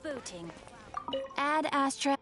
Rebooting. Add Astra.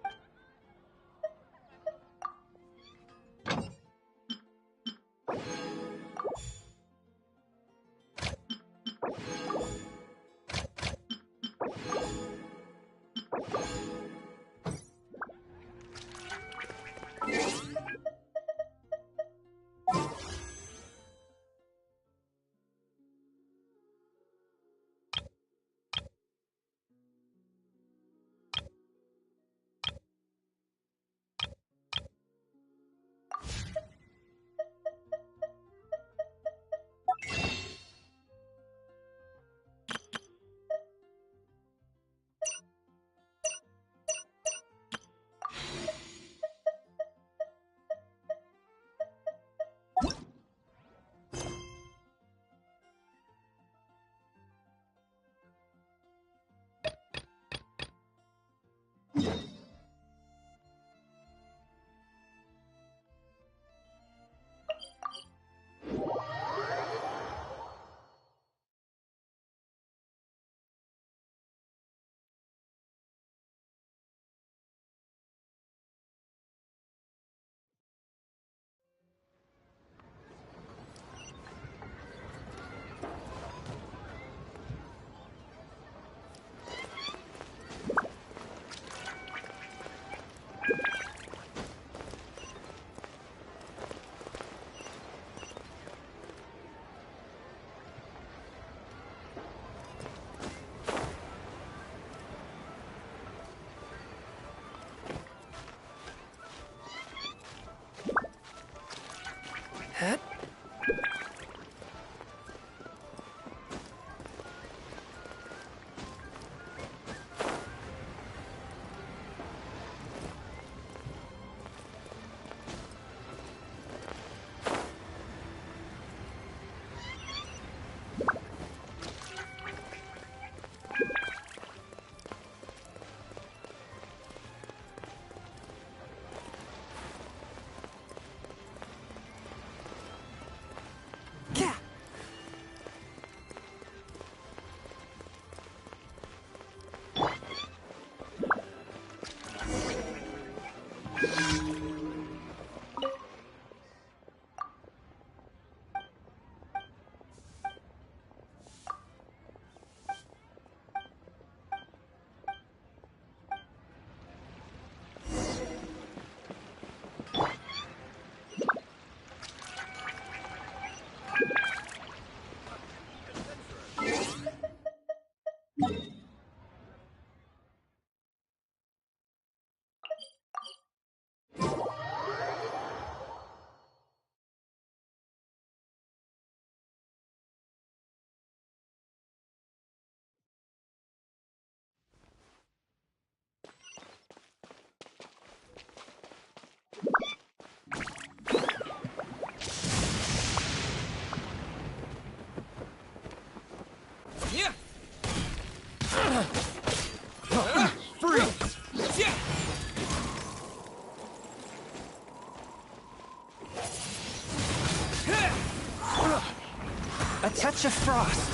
A touch of frost.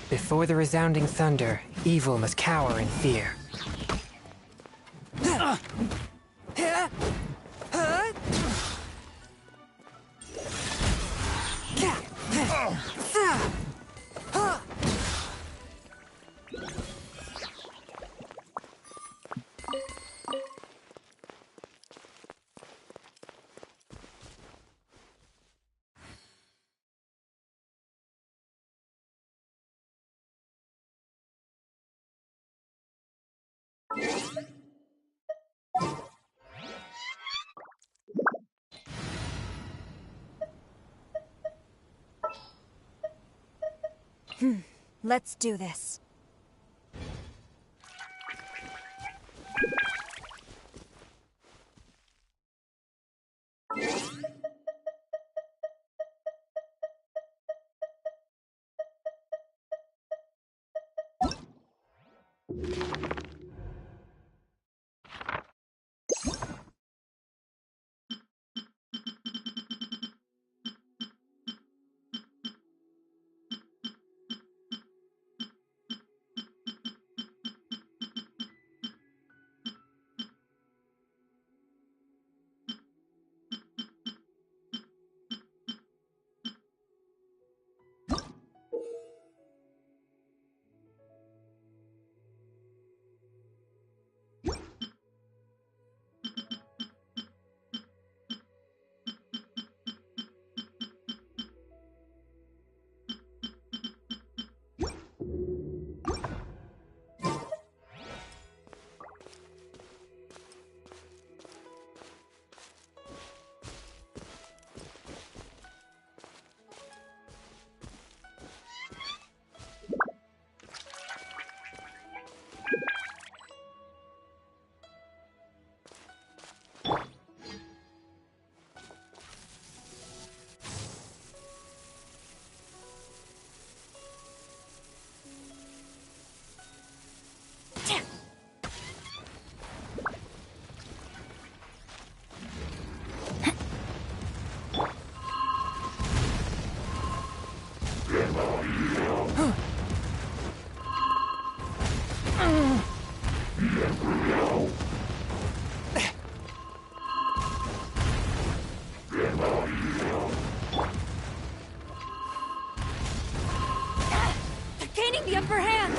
Before the resounding thunder, evil must cower in fear. Let's do this. Gaining the upper hand!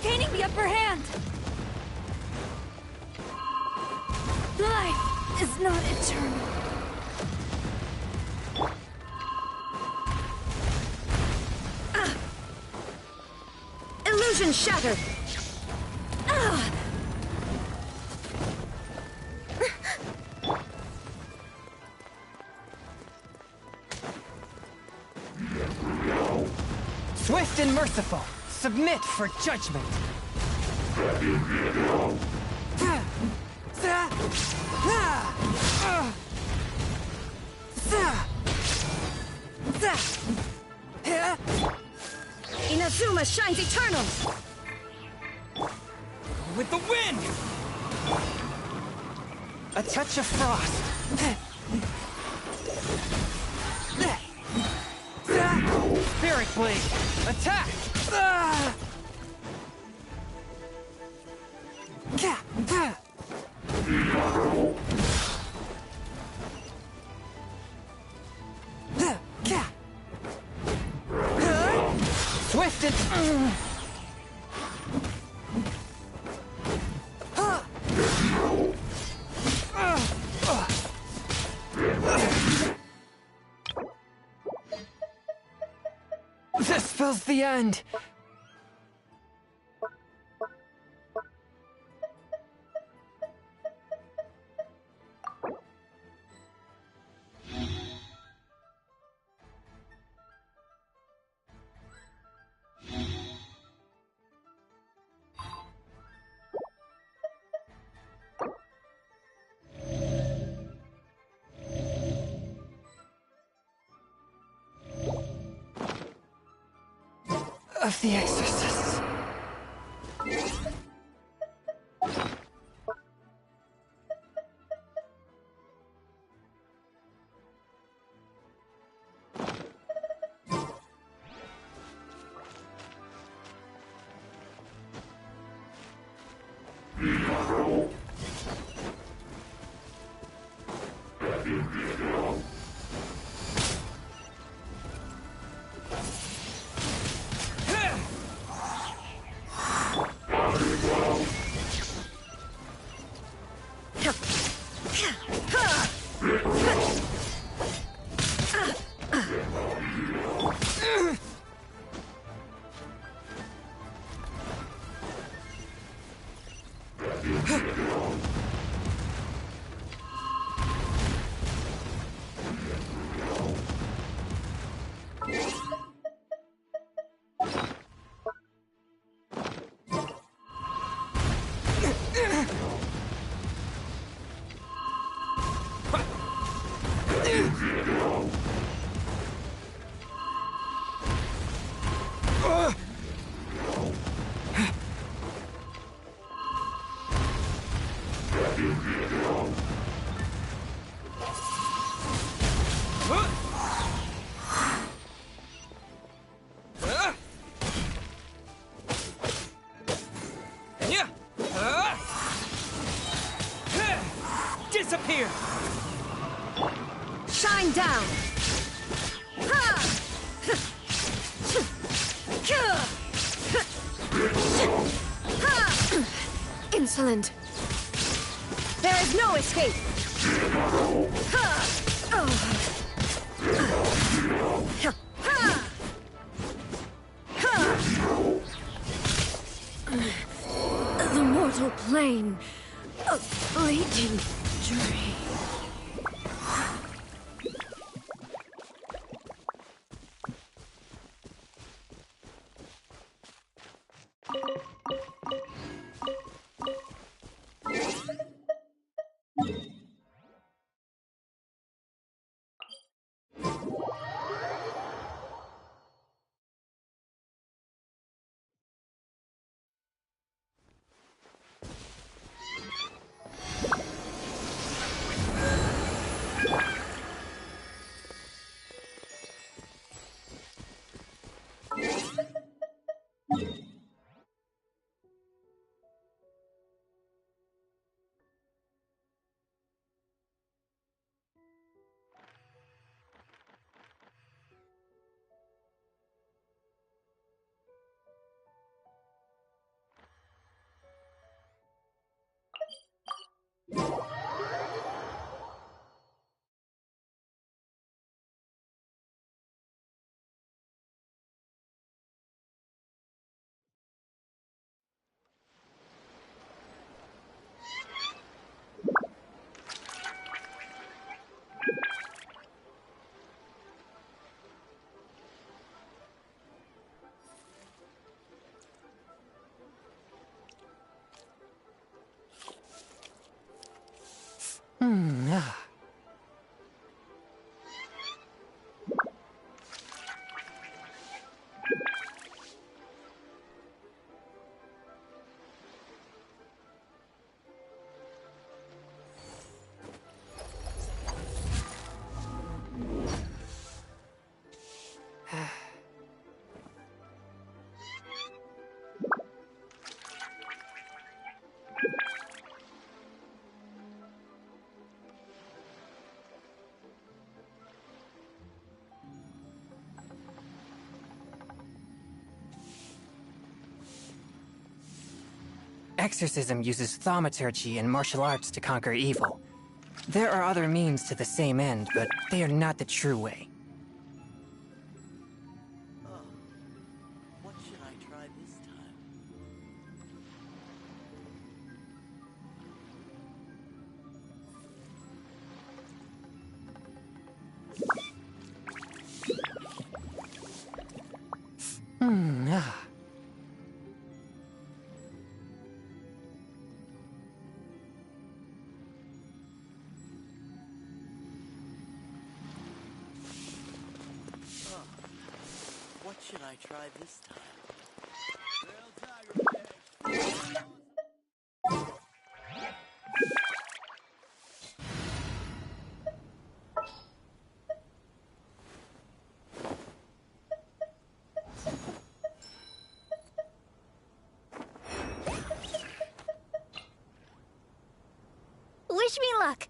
Gaining the upper hand! Life is not eternal. Illusion shattered! Swift and merciful, submit for judgment. Inazuma shines eternal! With the wind! A touch of frost. Spirit Blade, attack! Swift and... This spells the end! Of the Exorcists. Disappear! Shine down! Insolent! There is no escape! The mortal plane A fleeting dream. Ah. Exorcism uses thaumaturgy and martial arts to conquer evil. There are other means to the same end, but they are not the true way. Oh, what should I try this time? Ah. Oh, what should I try this time? Wish me luck.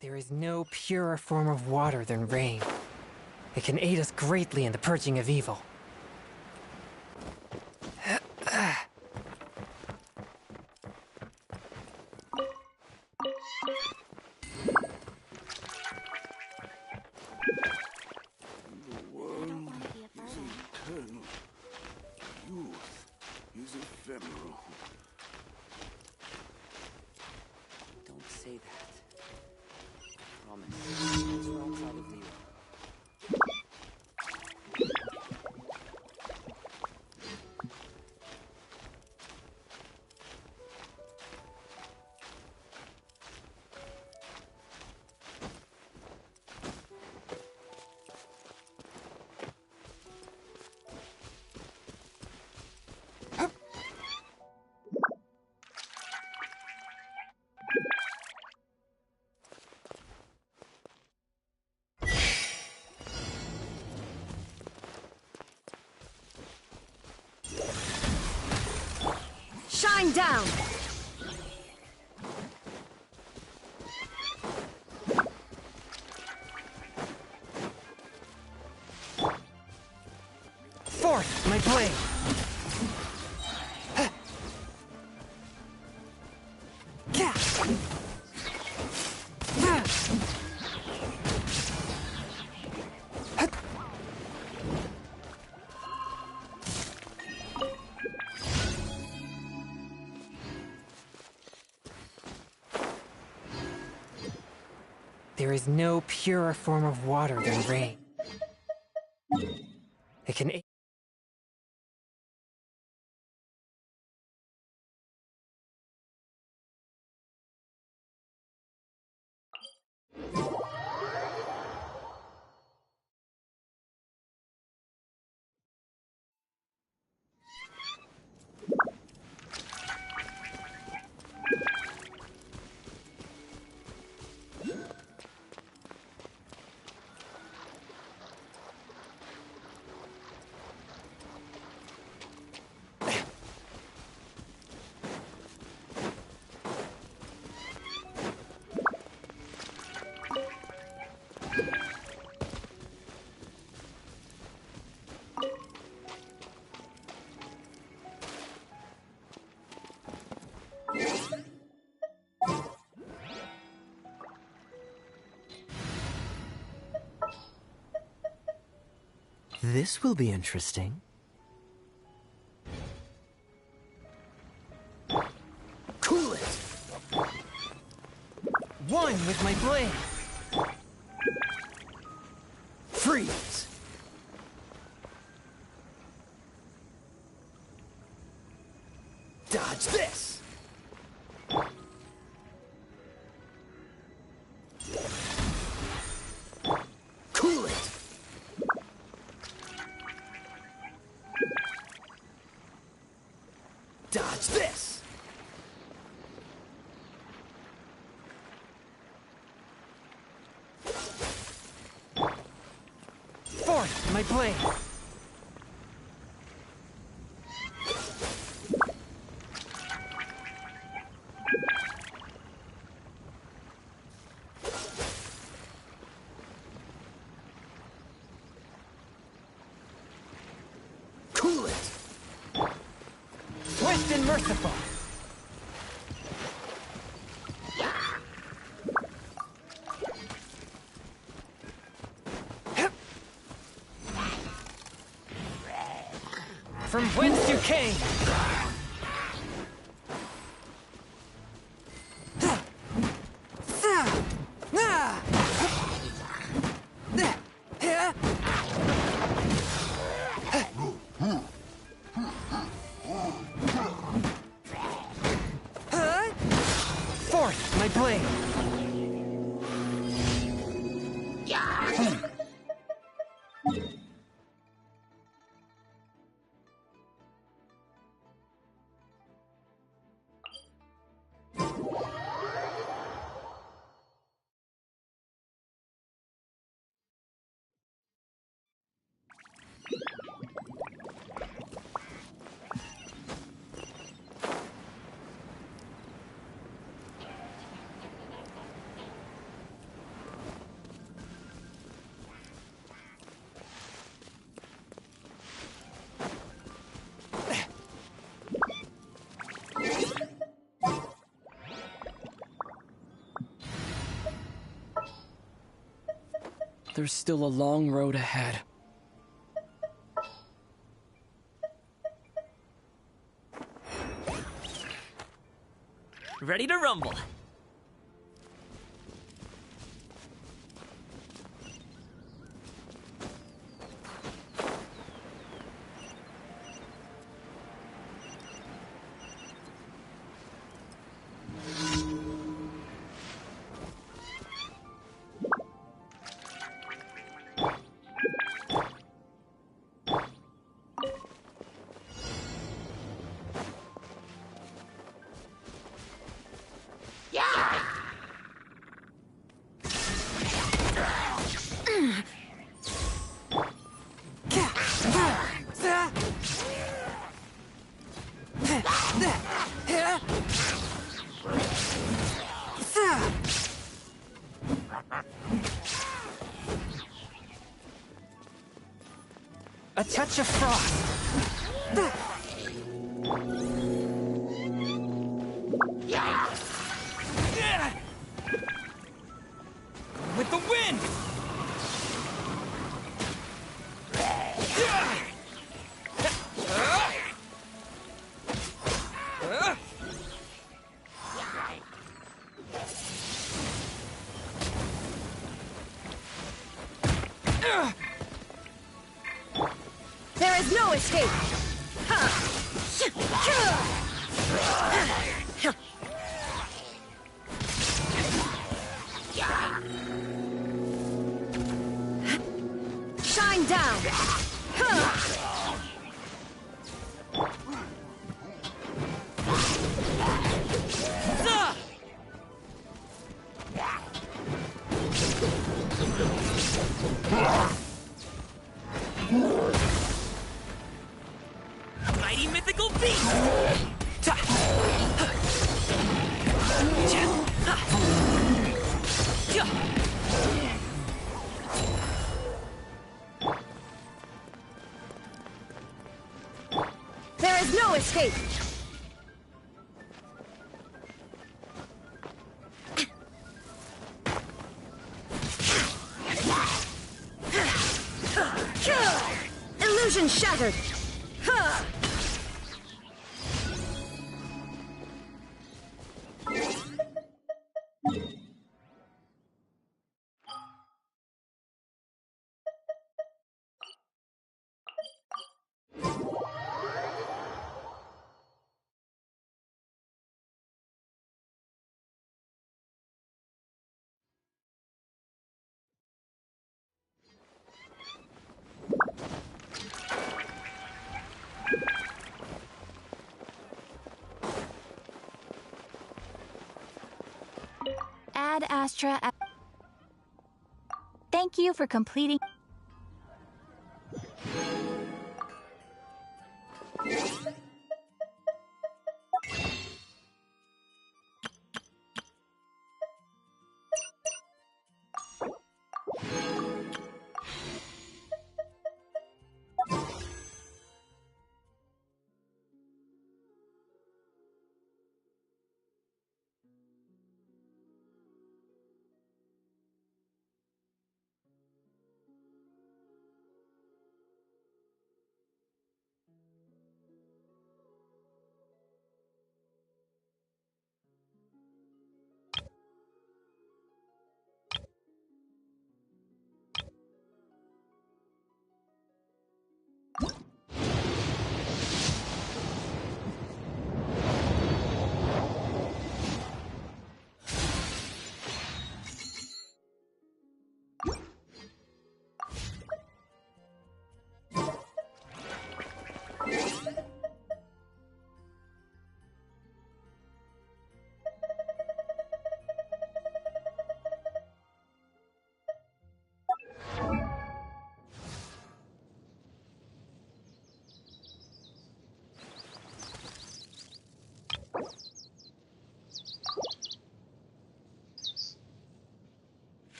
There is no purer form of water than rain. It can aid us greatly in the purging of evil. The world is eternal. Youth is ephemeral. Don't say that. I promise. It's wrong side of Leo. Shine down! Forth, my blade! There is no purer form of water than rain. It can aid. This will be interesting. Cool it! One with my blade! Freeze! Watch this! Forth, my blade! Cool it! Swift and merciful! From whence you came! Forth, my blade! There's still a long road ahead. Ready to rumble. A touch of frost. With the wind! There is no escape! Shine down! Mighty mythical beast! There is no escape! Illusion shattered! Ad Astra. Thank you for completing.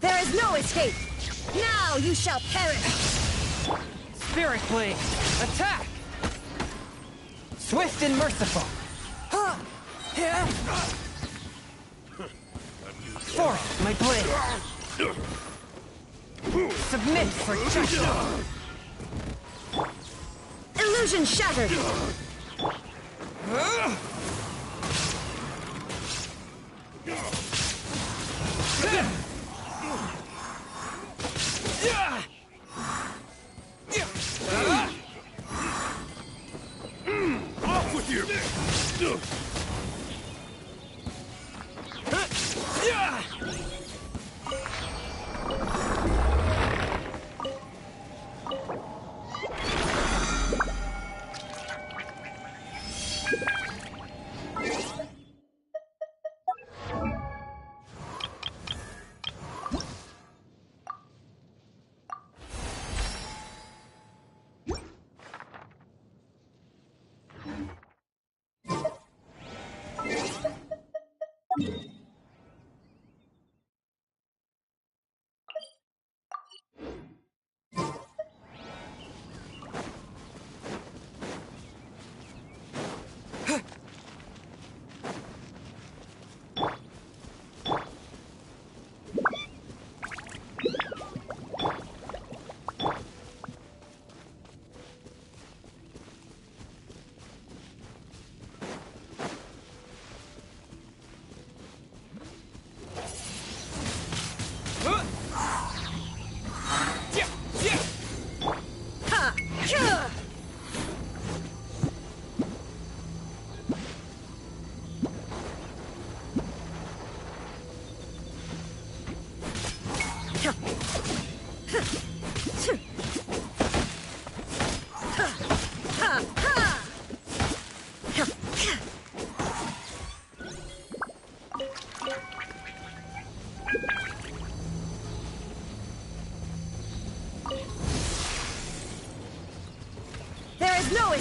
There is no escape! Now you shall perish! Spirit Blade! Attack! Swift and merciful! Huh! Yeah! Force my blade! Submit for justice! Illusion shattered! Off with you!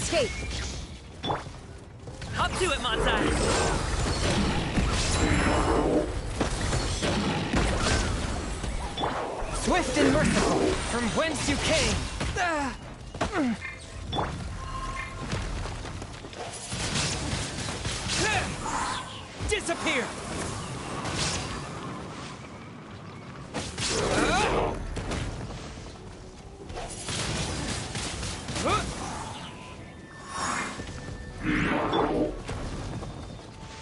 escape! Up to it, Matai! Swift and merciful, from whence you came! Disappear!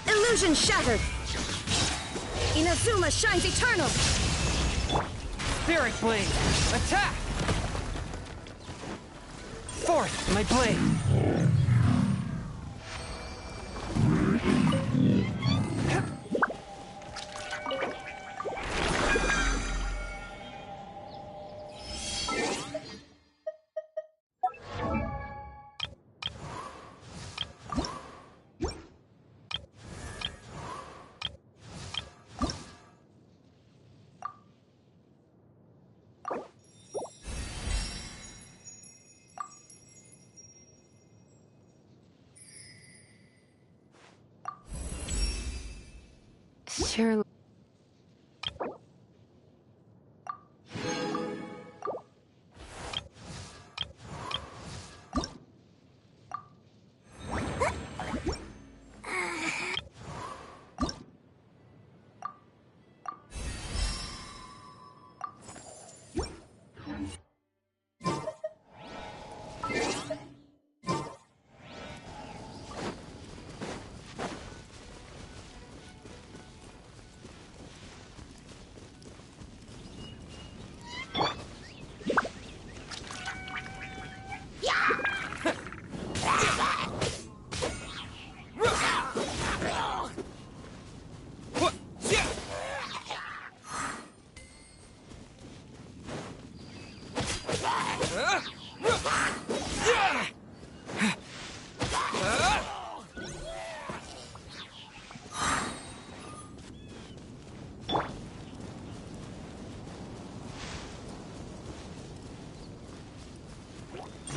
Illusion shattered! Inazuma shines eternal! Spirit Blade, attack! Forth, my blade! Surely.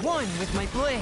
One with my blade!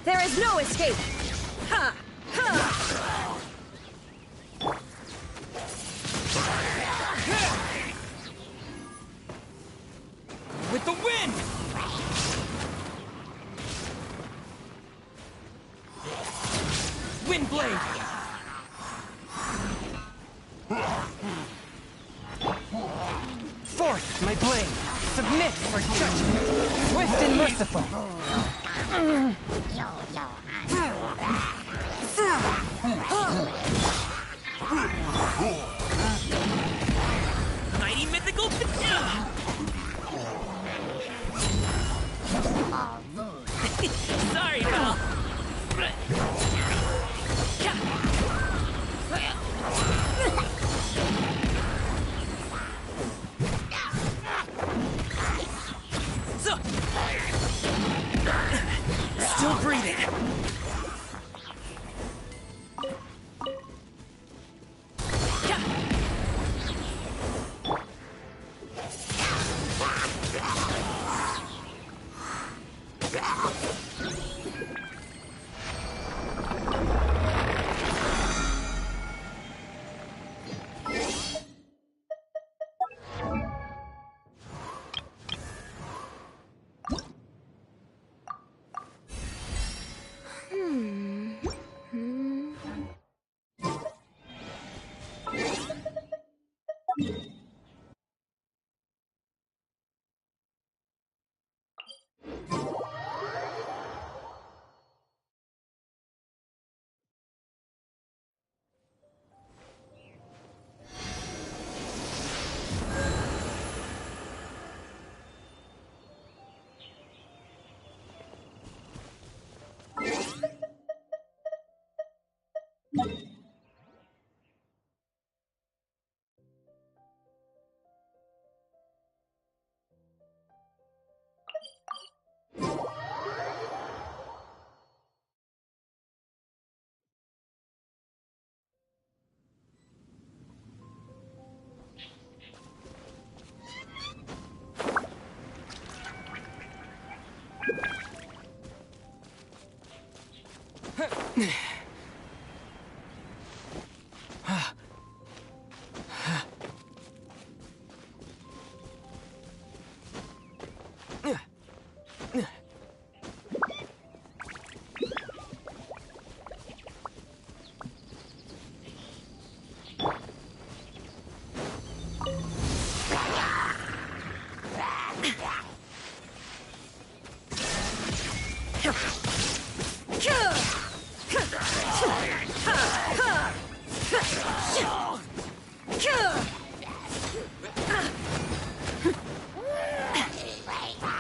There is no escape! Ha! Ha! With the wind! Wind blade! Forth, my blade! Submit for judgment! Swift and merciful! Mighty mythical... Sorry, pal. Still breathing.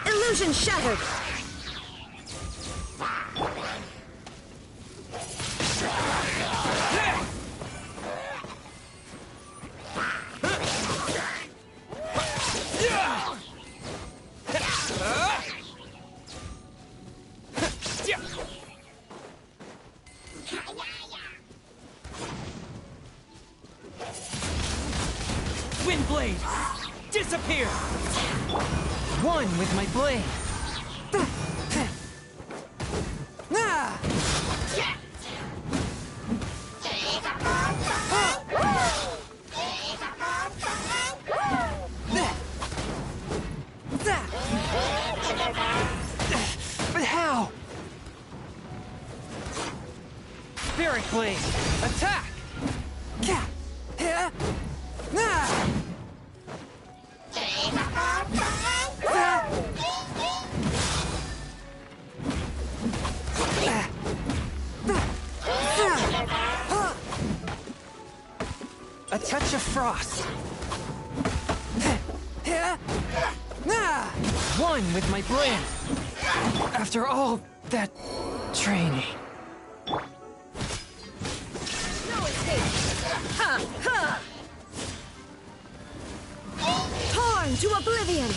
Illusion shattered! Windblade! Disappear! One with my blade. But how? Spirit blade, attack! A touch of frost. One with my blade. After all that training. No escape! Ha! Ha! Torn to oblivion!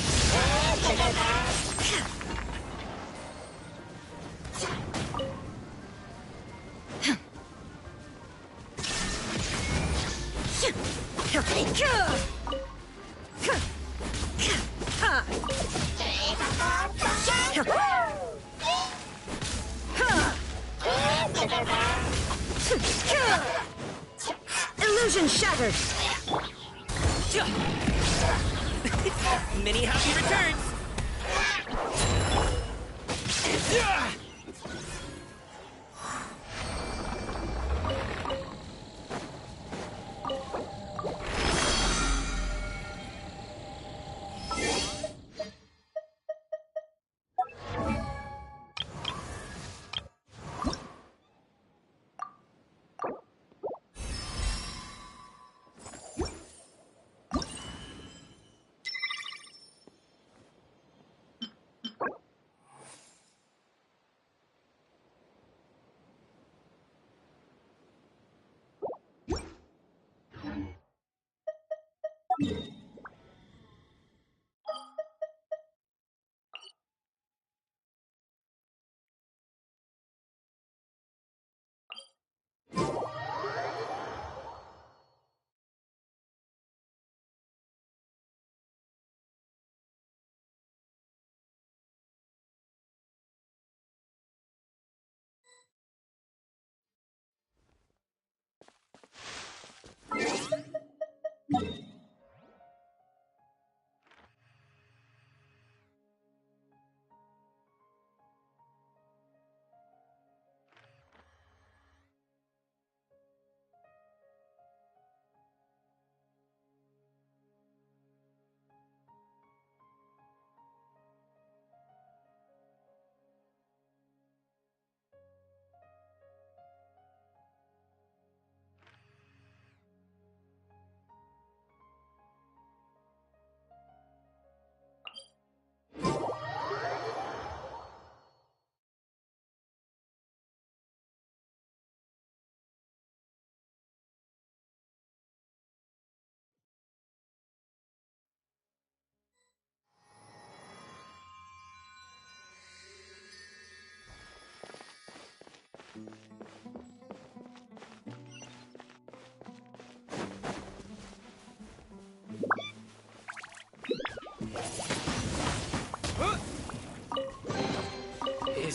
Illusion shattered! Many happy returns!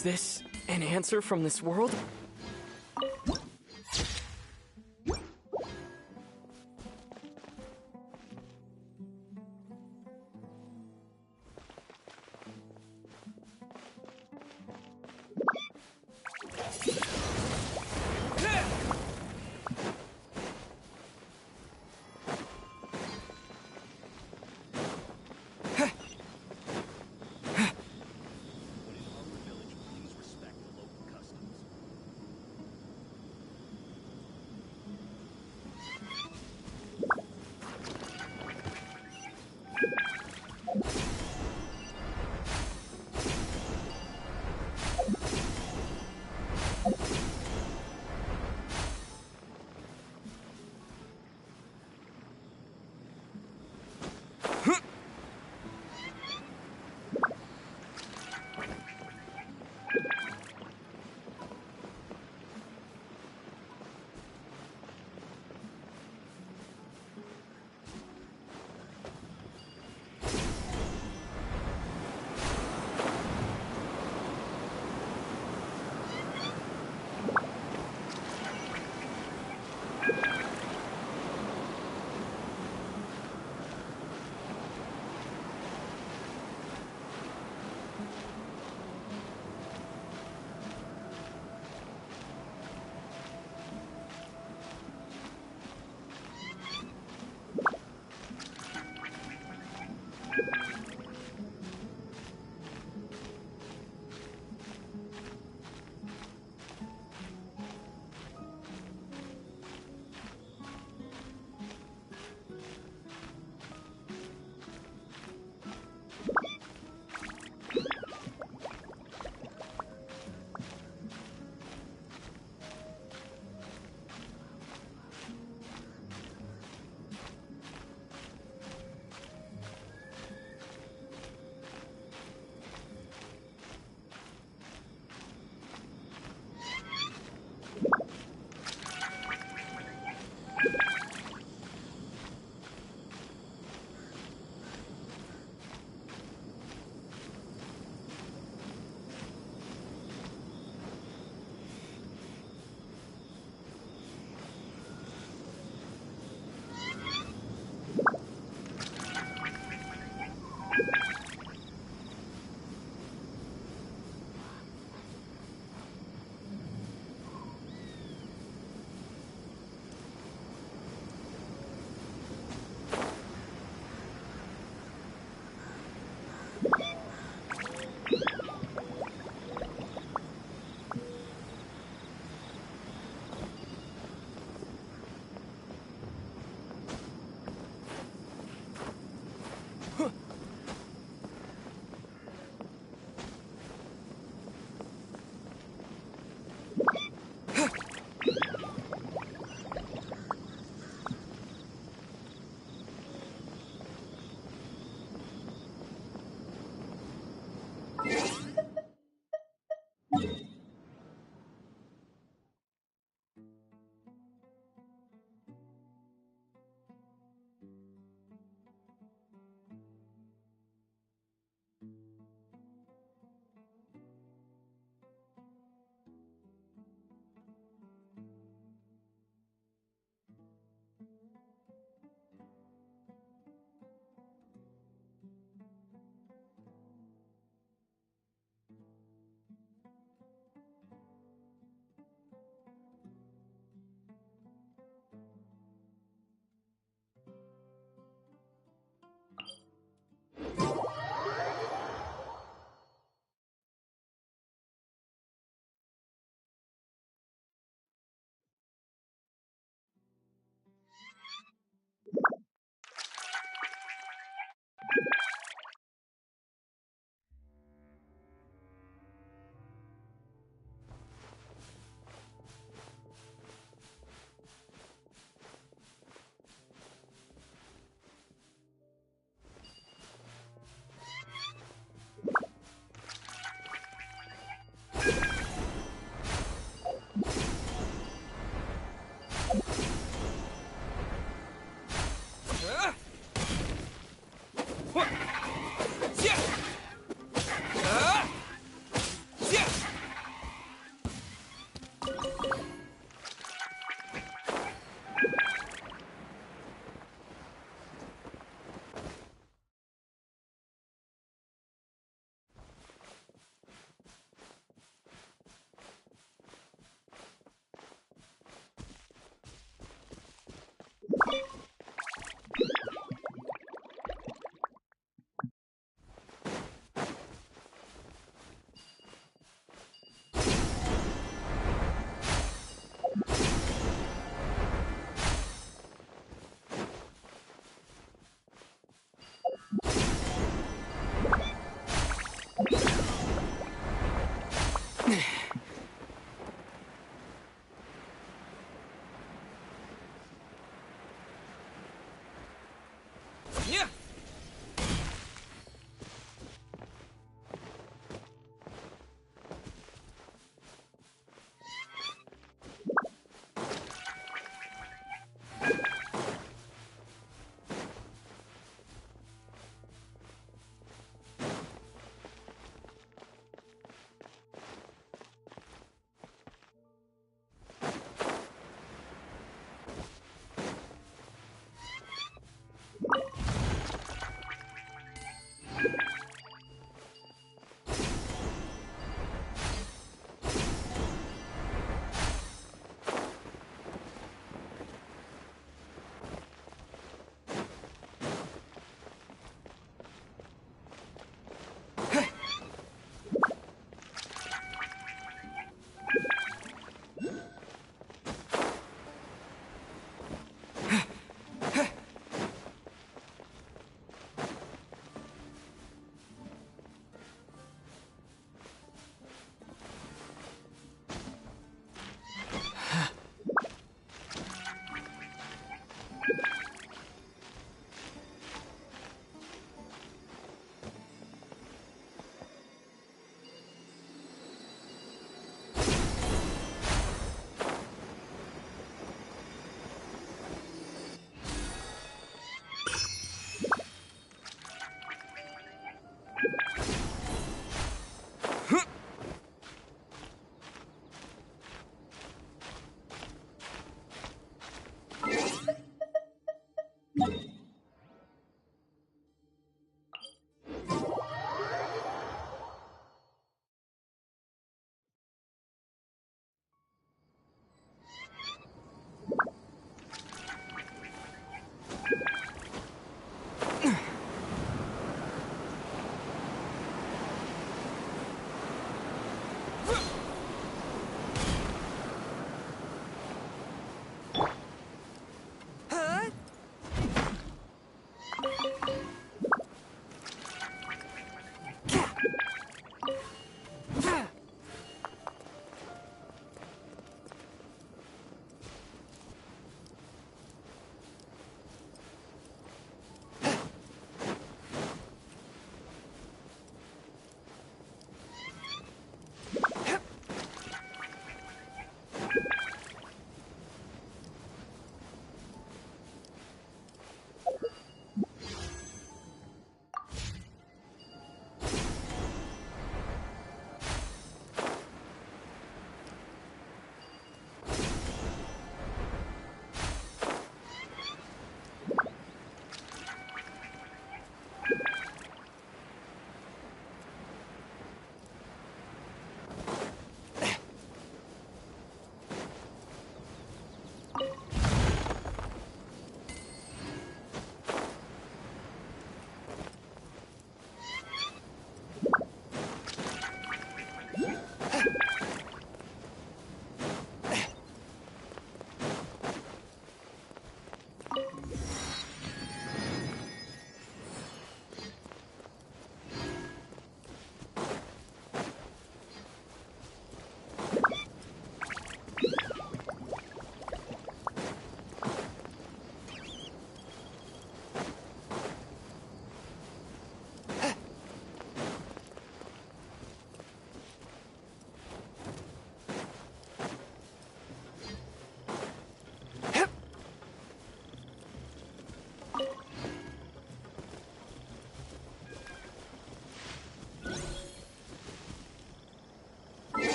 Is this an answer from this world?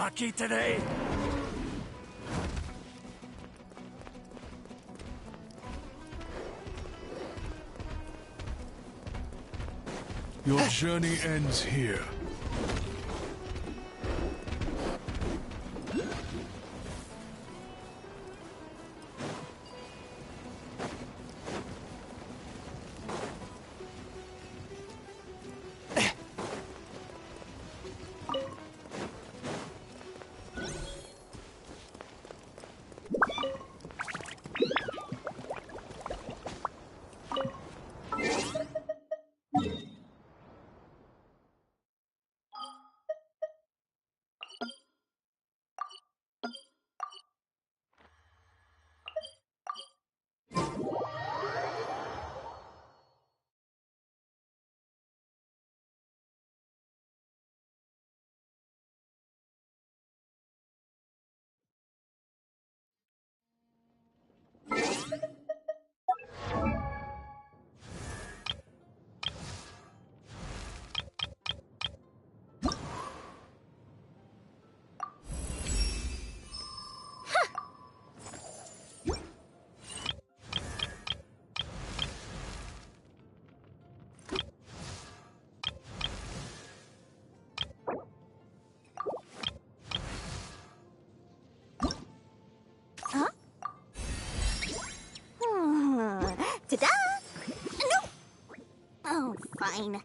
lucky today? Your journey ends here. Ta-da! No! Oh, fine.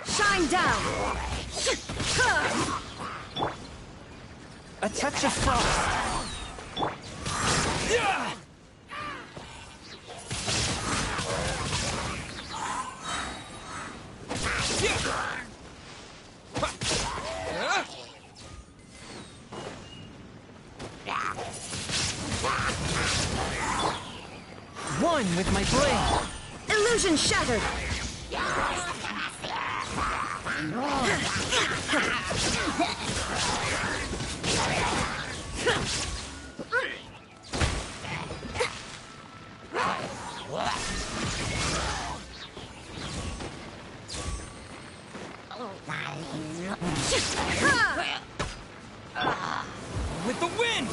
Shine down! A touch of frost. One with my blade. Illusion shattered! With the wind!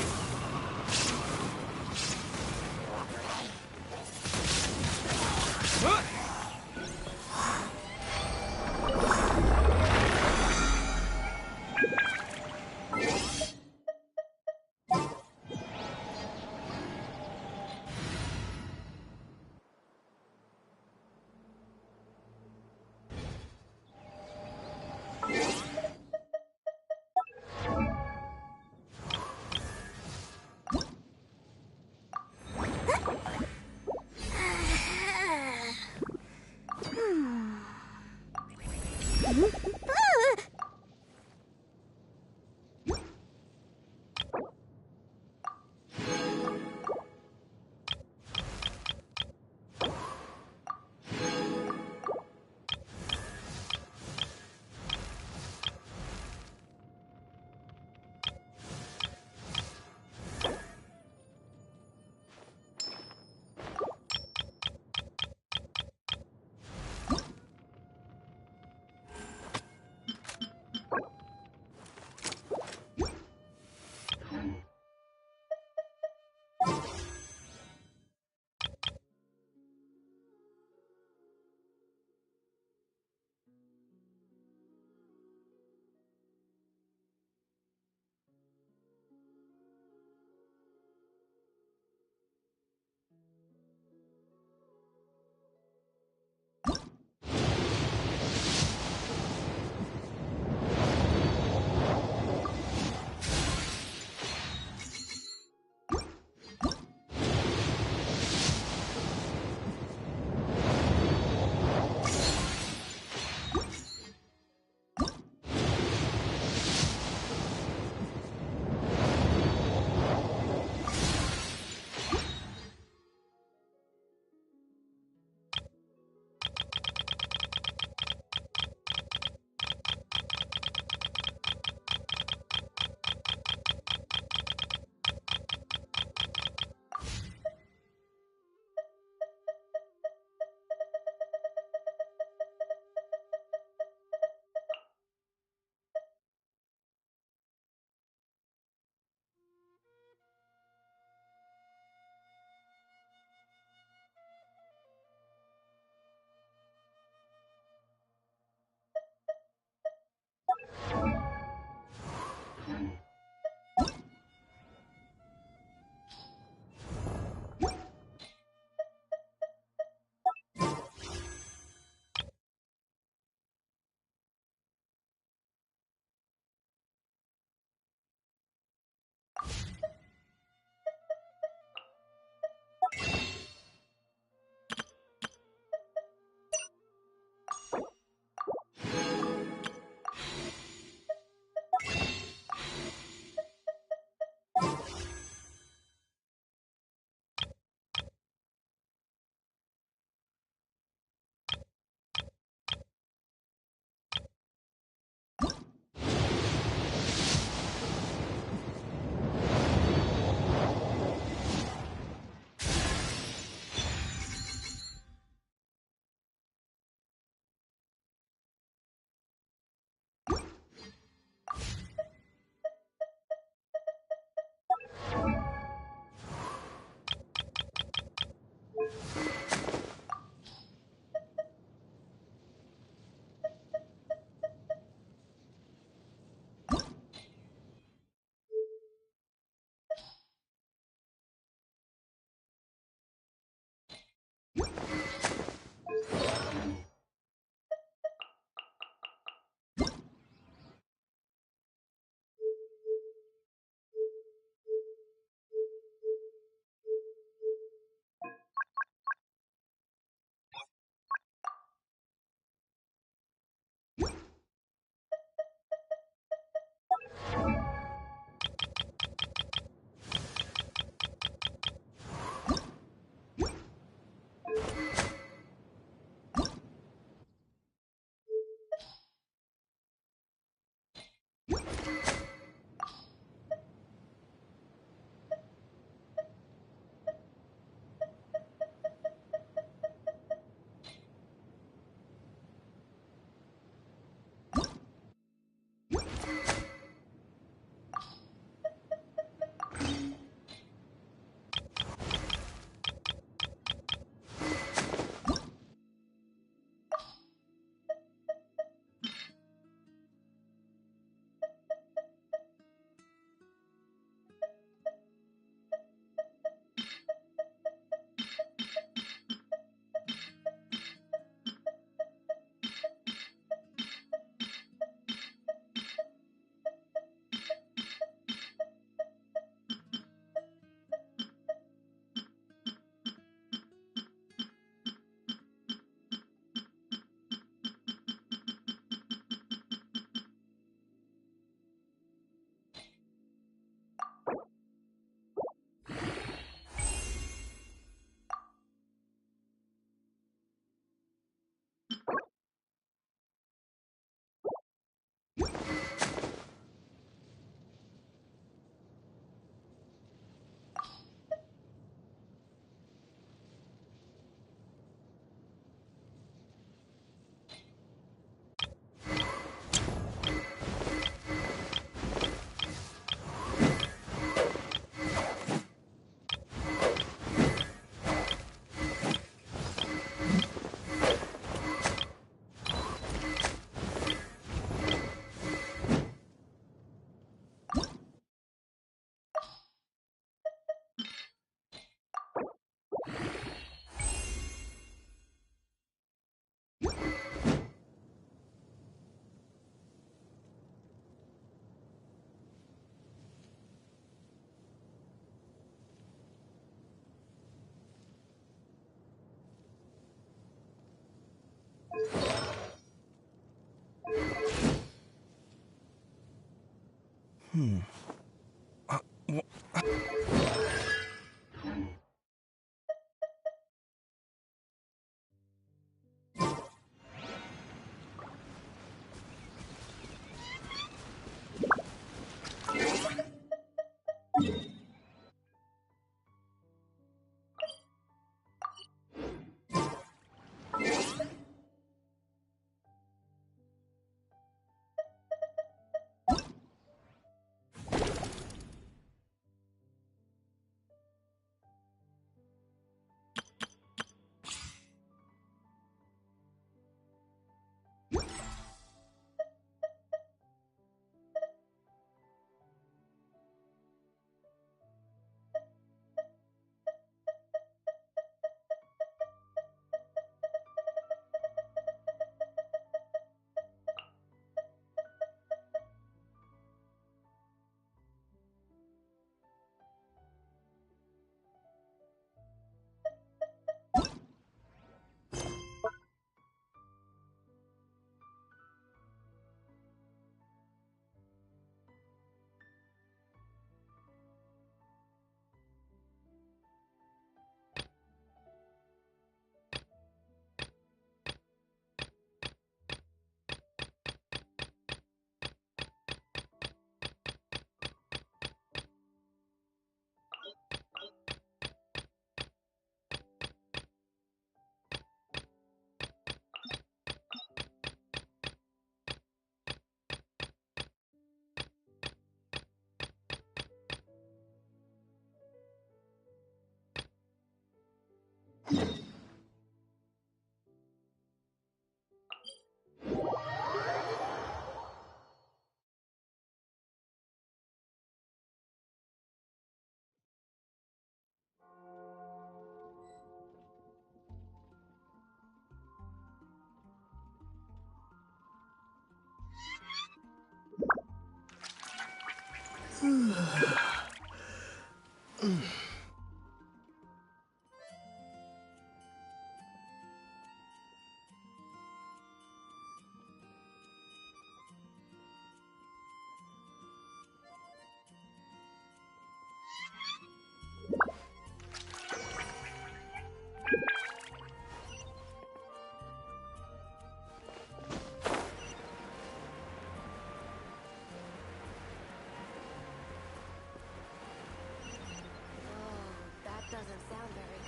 That doesn't sound very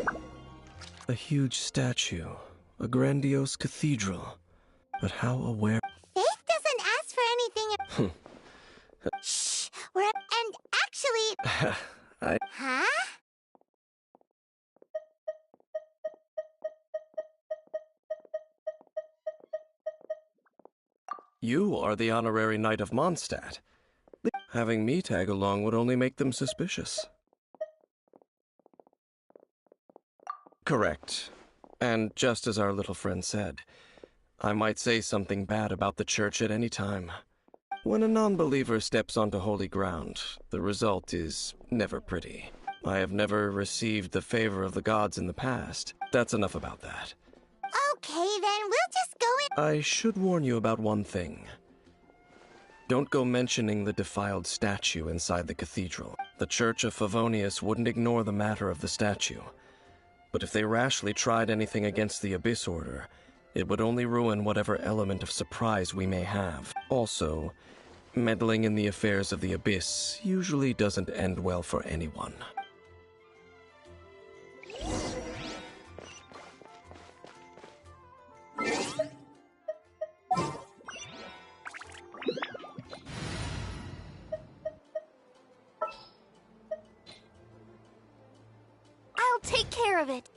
good. A huge statue, a grandiose cathedral. But how aware... Faith doesn't ask for anything. Shh! And actually... Huh? You are the honorary Knight of Mondstadt. Having me tag along would only make them suspicious. Correct. And just as our little friend said, I might say something bad about the church at any time. When a non-believer steps onto holy ground, the result is never pretty. I have never received the favor of the gods in the past. That's enough about that. Okay, then we'll just go in. I should warn you about one thing. Don't go mentioning the defiled statue inside the cathedral. The Church of Favonius wouldn't ignore the matter of the statue. But if they rashly tried anything against the Abyss Order, it would only ruin whatever element of surprise we may have. Also, meddling in the affairs of the Abyss usually doesn't end well for anyone. I'll take care of it.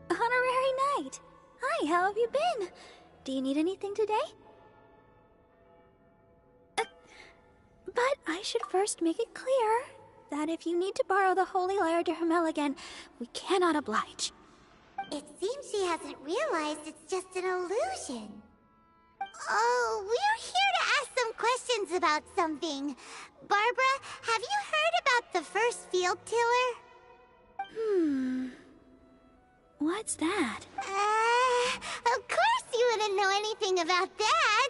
Honorary Knight! Hi, how have you been? Do you need anything today? But I should first make it clear that if you need to borrow the Holy Lyre de Hermel again, we cannot oblige. It seems she hasn't realized it's just an illusion. Oh, we're here to ask some questions about something. Barbara, have you heard about the first field tiller? What's that? Of course you wouldn't know anything about that.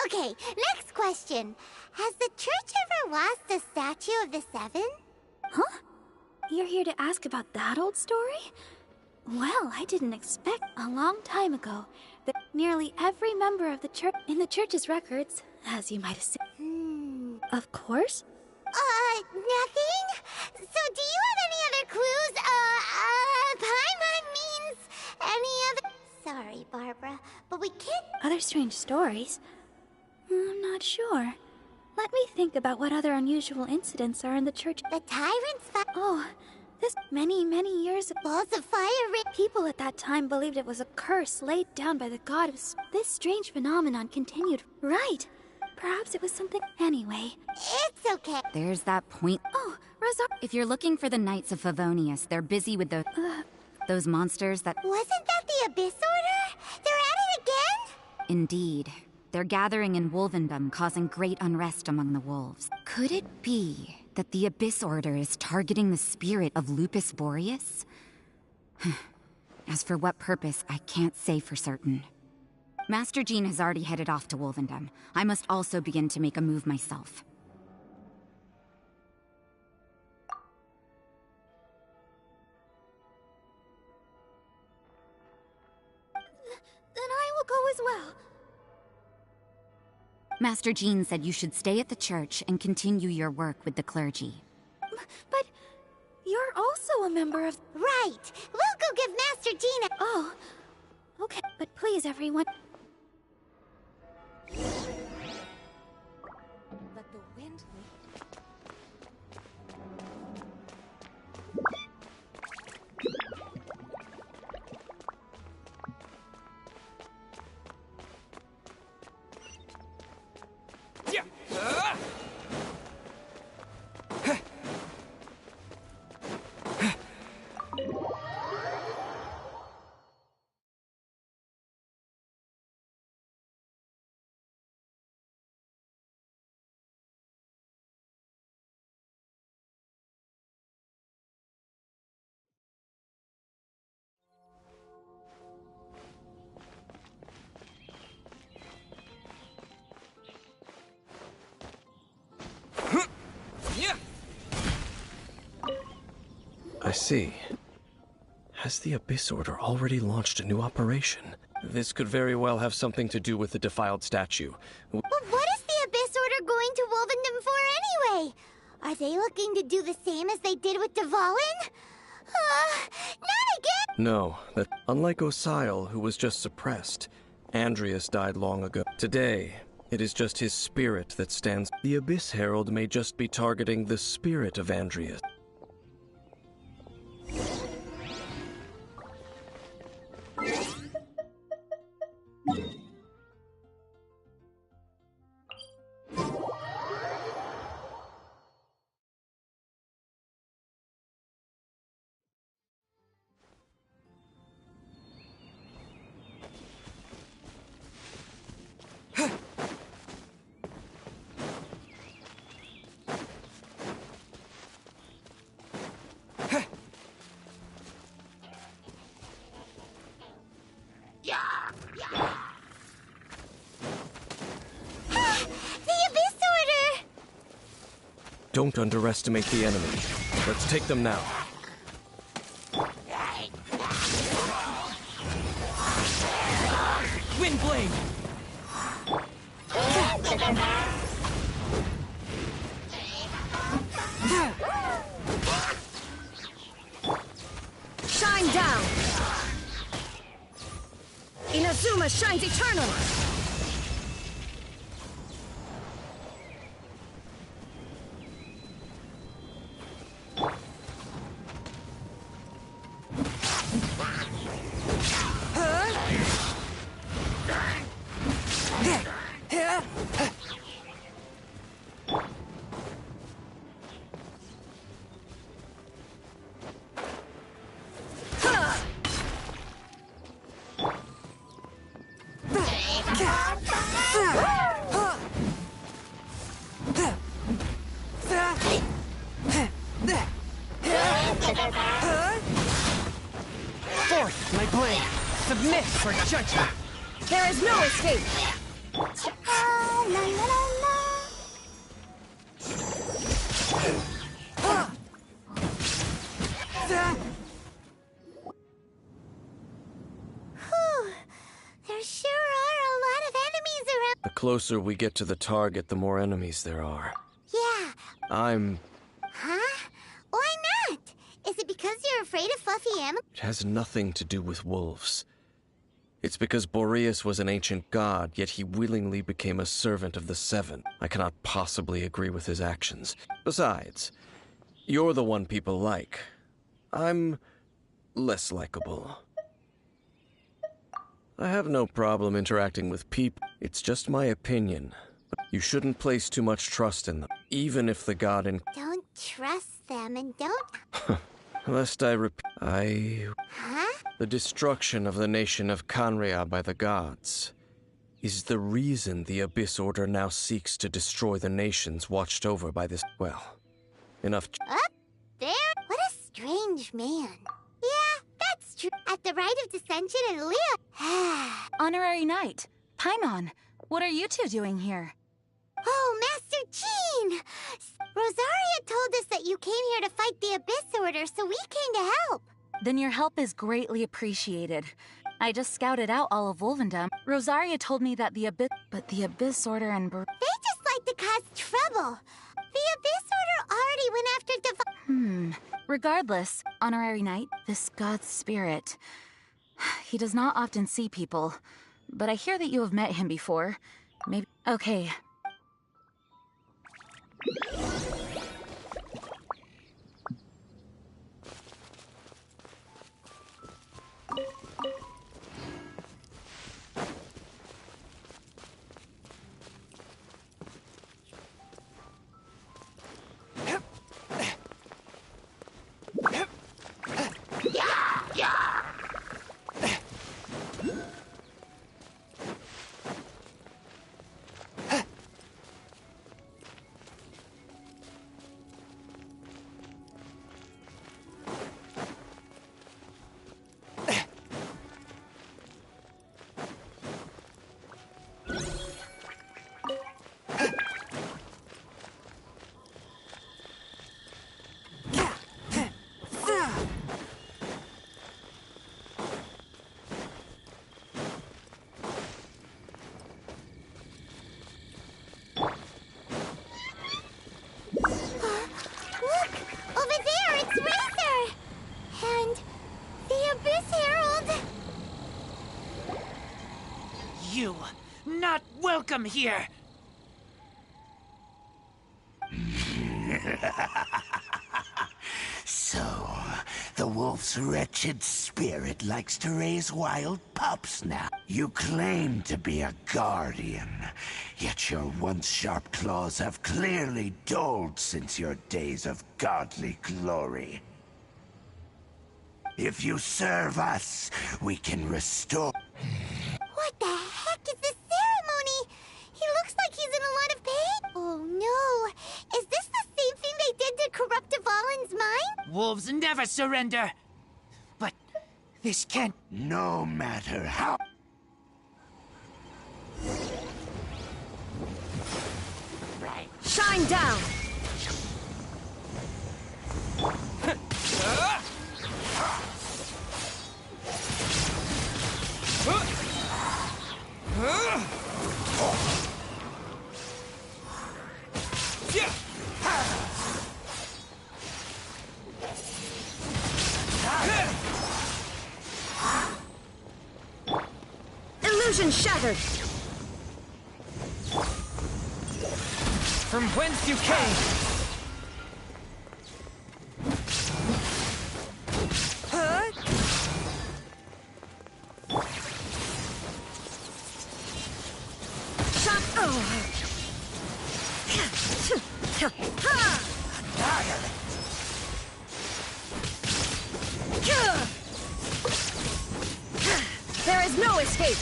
Okay, next question. Has the church ever lost a statue of the Seven? Huh? You're here to ask about that old story? Well, I didn't expect a long time ago that nearly every member of the church in the church's records, as you might have said. Of course. Nothing? So do you have any other clues? Paimon means any other... Sorry, Barbara, but we can't... Other strange stories? I'm not sure. Let me think about what other unusual incidents are in the church. The tyrant's Oh, this many years ago. Balls of fire... People at that time believed it was a curse laid down by the god of... This strange phenomenon continued. Right. Perhaps it was something... Anyway. It's okay. There's that point. Oh, Razar... If you're looking for the Knights of Favonius, they're busy with those monsters that... Wasn't that the Abyss Order? They're at it again? Indeed. They're gathering in Wolvendom, causing great unrest among the wolves. Could it be that the Abyss Order is targeting the spirit of Lupus Boreas? As for what purpose, I can't say for certain. Master Jean has already headed off to Wolvendom. I must also begin to make a move myself. as well. Master Jean said you should stay at the church and continue your work with the clergy. But you're also a member of... Right! We'll go give Master Jean a... Oh. Okay, but please, everyone... Let the wind lead. I see. Has the Abyss Order already launched a new operation? This could very well have something to do with the defiled statue. But what is the Abyss Order going to Wolvendom for anyway? Are they looking to do the same as they did with Dvalin? Not again! No, that unlike Osile, who was just suppressed, Andrias died long ago. Today, it is just his spirit that stands. The Abyss Herald may just be targeting the spirit of Andrias. Don't underestimate the enemy. Let's take them now. Windblade! Shine down! Inazuma shines eternal! Forth, my blade! Submit for judgment! There is no escape! There sure are a lot of enemies around. The closer we get to the target, the more enemies there are. Yeah. Huh? Why not? Is it because you're afraid of fluffy animals? It has nothing to do with wolves. It's because Boreas was an ancient god, yet he willingly became a servant of the Seven. I cannot possibly agree with his actions. Besides, you're the one people like. I'm less likable. I have no problem interacting with people. It's just my opinion. You shouldn't place too much trust in them, even if the god in... Don't trust them and don't... Lest I repeat... Huh? The destruction of the nation of Khaenri'ah by the gods is the reason the Abyss Order now seeks to destroy the nations watched over by this... Well, enough... Up there? What a strange man. Yeah, that's true. At the Rite of Dissension in Liyue... Honorary Knight, Paimon, what are you two doing here? Oh, Master Jean! Rosaria told us that you came here to fight the Abyss Order, so we came to help. Then your help is greatly appreciated. I just scouted out all of Wolvendom. Rosaria told me that the Abyss Order and They just like to cause trouble. The Abyss Order already went after Regardless, Honorary Knight, this god's spirit. He does not often see people, but I hear that you have met him before. Maybe. Okay. Not welcome here! So, the wolf's wretched spirit likes to raise wild pups now. You claim to be a guardian, yet your once sharp claws have clearly dulled since your days of godly glory. If you serve us, we can restore... What the heck is this ceremony? He looks like he's in a lot of pain. Oh no! Is this the same thing they did to corrupt Dvalin's mind? Wolves never surrender! But this can't... No matter how... Shine down! Illusion shattered! From whence you came! There is no escape!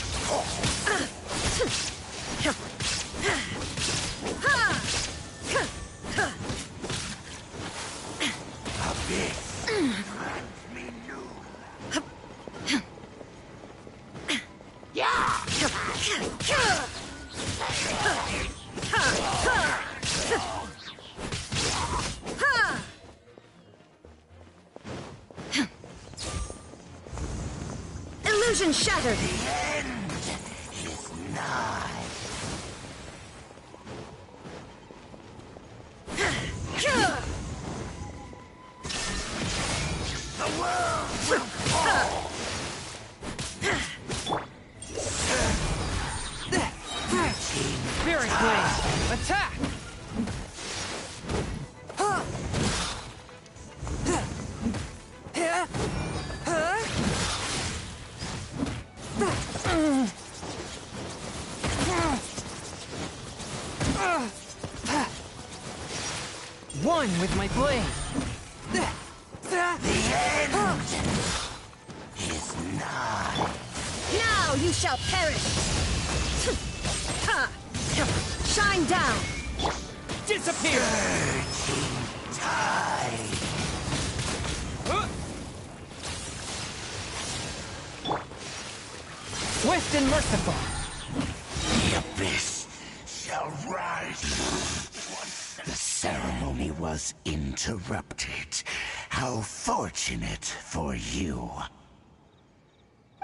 Illusion shattered! The end is nigh. The world will fall! Spirit Blade! Attack! One with my blade! The end is nigh. Now you shall perish! Shine down! Disappear! Surging tide. Swift and merciful! The abyss shall rise. The ceremony was interrupted. How fortunate for you.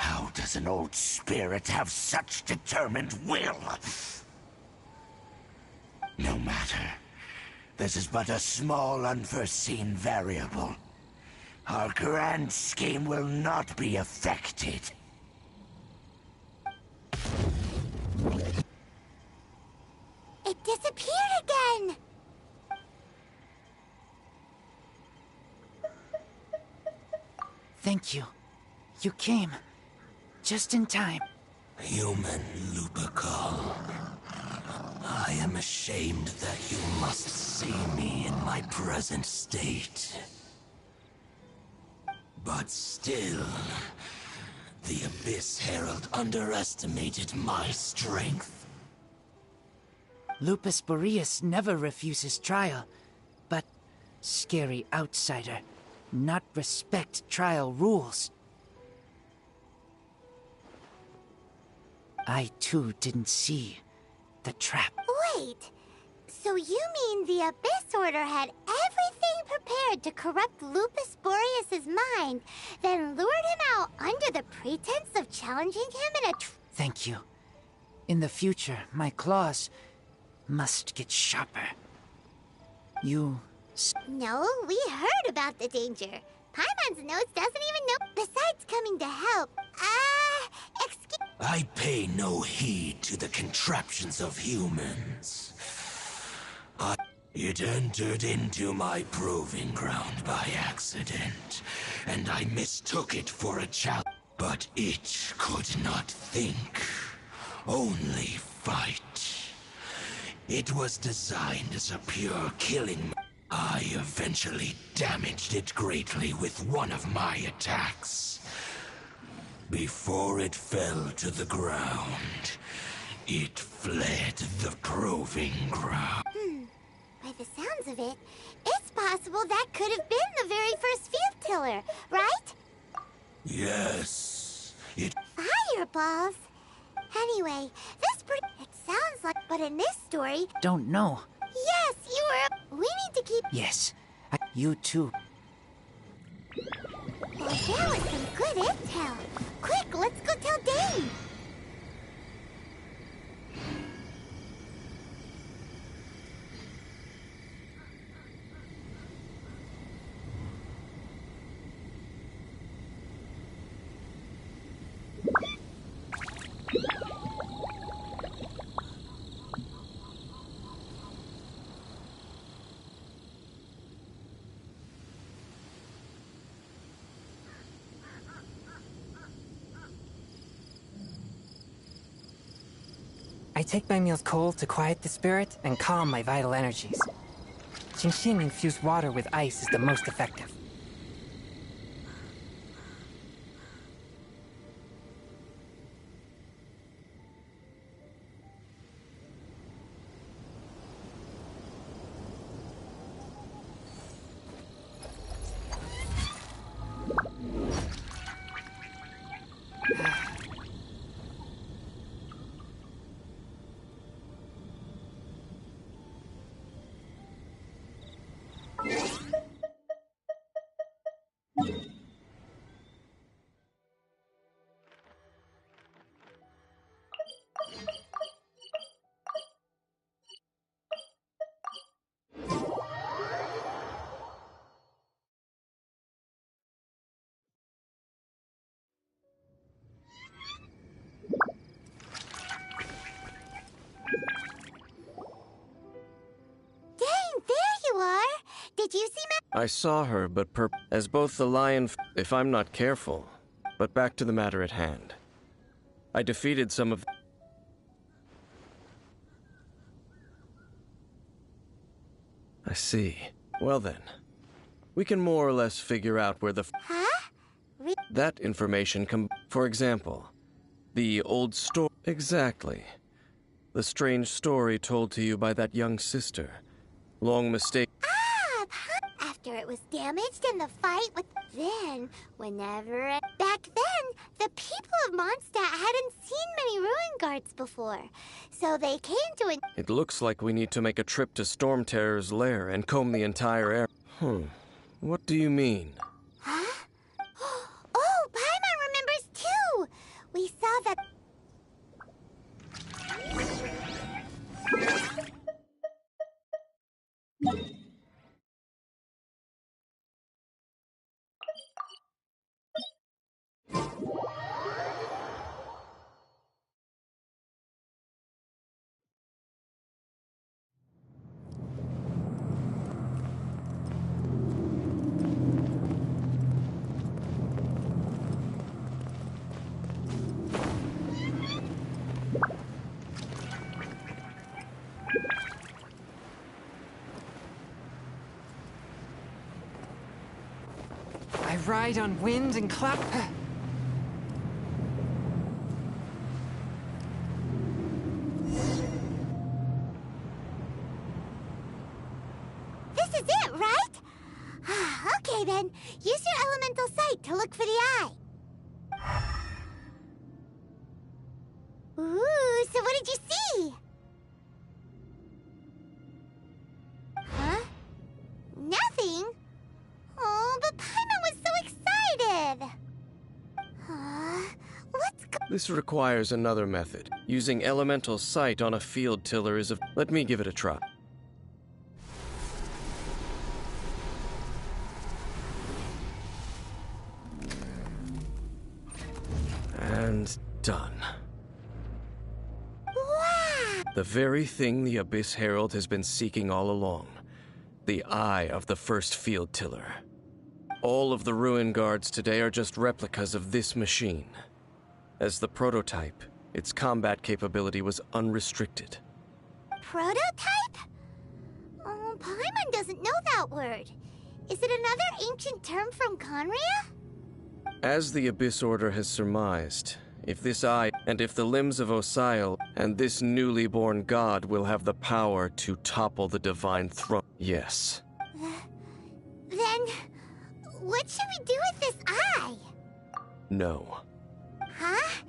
How does an old spirit have such determined will? No matter. This is but a small, unforeseen variable. Our grand scheme will not be affected. It disappeared again! Thank you. You came. Just in time. Human Lupercal. I am ashamed that you must see me in my present state. But still, the Abyss Herald underestimated my strength. Lupus Boreas never refuses trial, but scary outsider, not respect trial rules. I too didn't see the trap. Wait, so you mean the Abyss Order had everything prepared to corrupt Lupus Boreas' mind, then lured him out under the pretense of challenging him in a Thank you. In the future, my claws must get sharper. You... No, we heard about the danger. Paimon's nose doesn't even know. Besides coming to help, excuse... I pay no heed to the contraptions of humans. It entered into my proving ground by accident, and I mistook it for a challenge. But it could not think, only fight. It was designed as a pure killing. I eventually damaged it greatly with one of my attacks. Before it fell to the ground, it fled the proving ground. By the sounds of it, it's possible that could have been the very first field tiller, right? Yes, it... Fireballs! Anyway, it sounds like... But in this story... Don't know. Yes, you were... We need to keep... Yes, you too. Well, there was some good intel. Quick, let's go tell Dane. I take my meals cold to quiet the spirit and calm my vital energies. Xingxin infused water with ice is the most effective. Did you see I saw her, but as both the lion, if I'm not careful. But back to the matter at hand. I defeated some of... I see. Well then, we can more or less figure out where the... Huh? That information for example, the old story... Exactly. The strange story told to you by that young sister. Long mistake... After it was damaged in the fight with... Then, whenever... Back then, the people of Mondstadt hadn't seen many ruin guards before. So they came to an... It looks like we need to make a trip to Storm Terror's lair and comb the entire area. What do you mean? Huh? Oh, Paimon remembers too! We saw that... I ride on wind and cloud. This is it, right? Okay then, use your elemental sight to look for the eye. Ooh, so what did you see? Huh? Nothing? Oh, but Paimon was so excited! This requires another method. Using elemental sight on a field tiller is a... Let me give it a try. And done. Wow! The very thing the Abyss Herald has been seeking all along. The eye of the first field tiller. All of the ruin guards today are just replicas of this machine. As the prototype, its combat capability was unrestricted. Prototype? Oh, Paimon doesn't know that word. Is it another ancient term from Conria? As the Abyss Order has surmised, if this eye, and if the limbs of Osial, and this newly born god will have the power to topple the divine throne. Yes. Then, what should we do with this eye? No. Huh?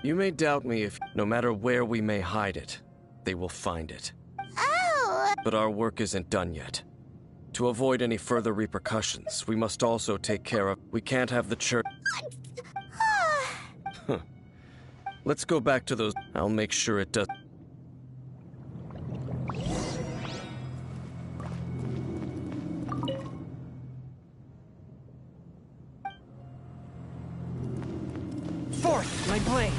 You may doubt me if, no matter where we may hide it, they will find it. Oh! But our work isn't done yet. To avoid any further repercussions, we must also take care of... We can't have the church... Let's go back to those... I'll make sure it does... Forth, my blade!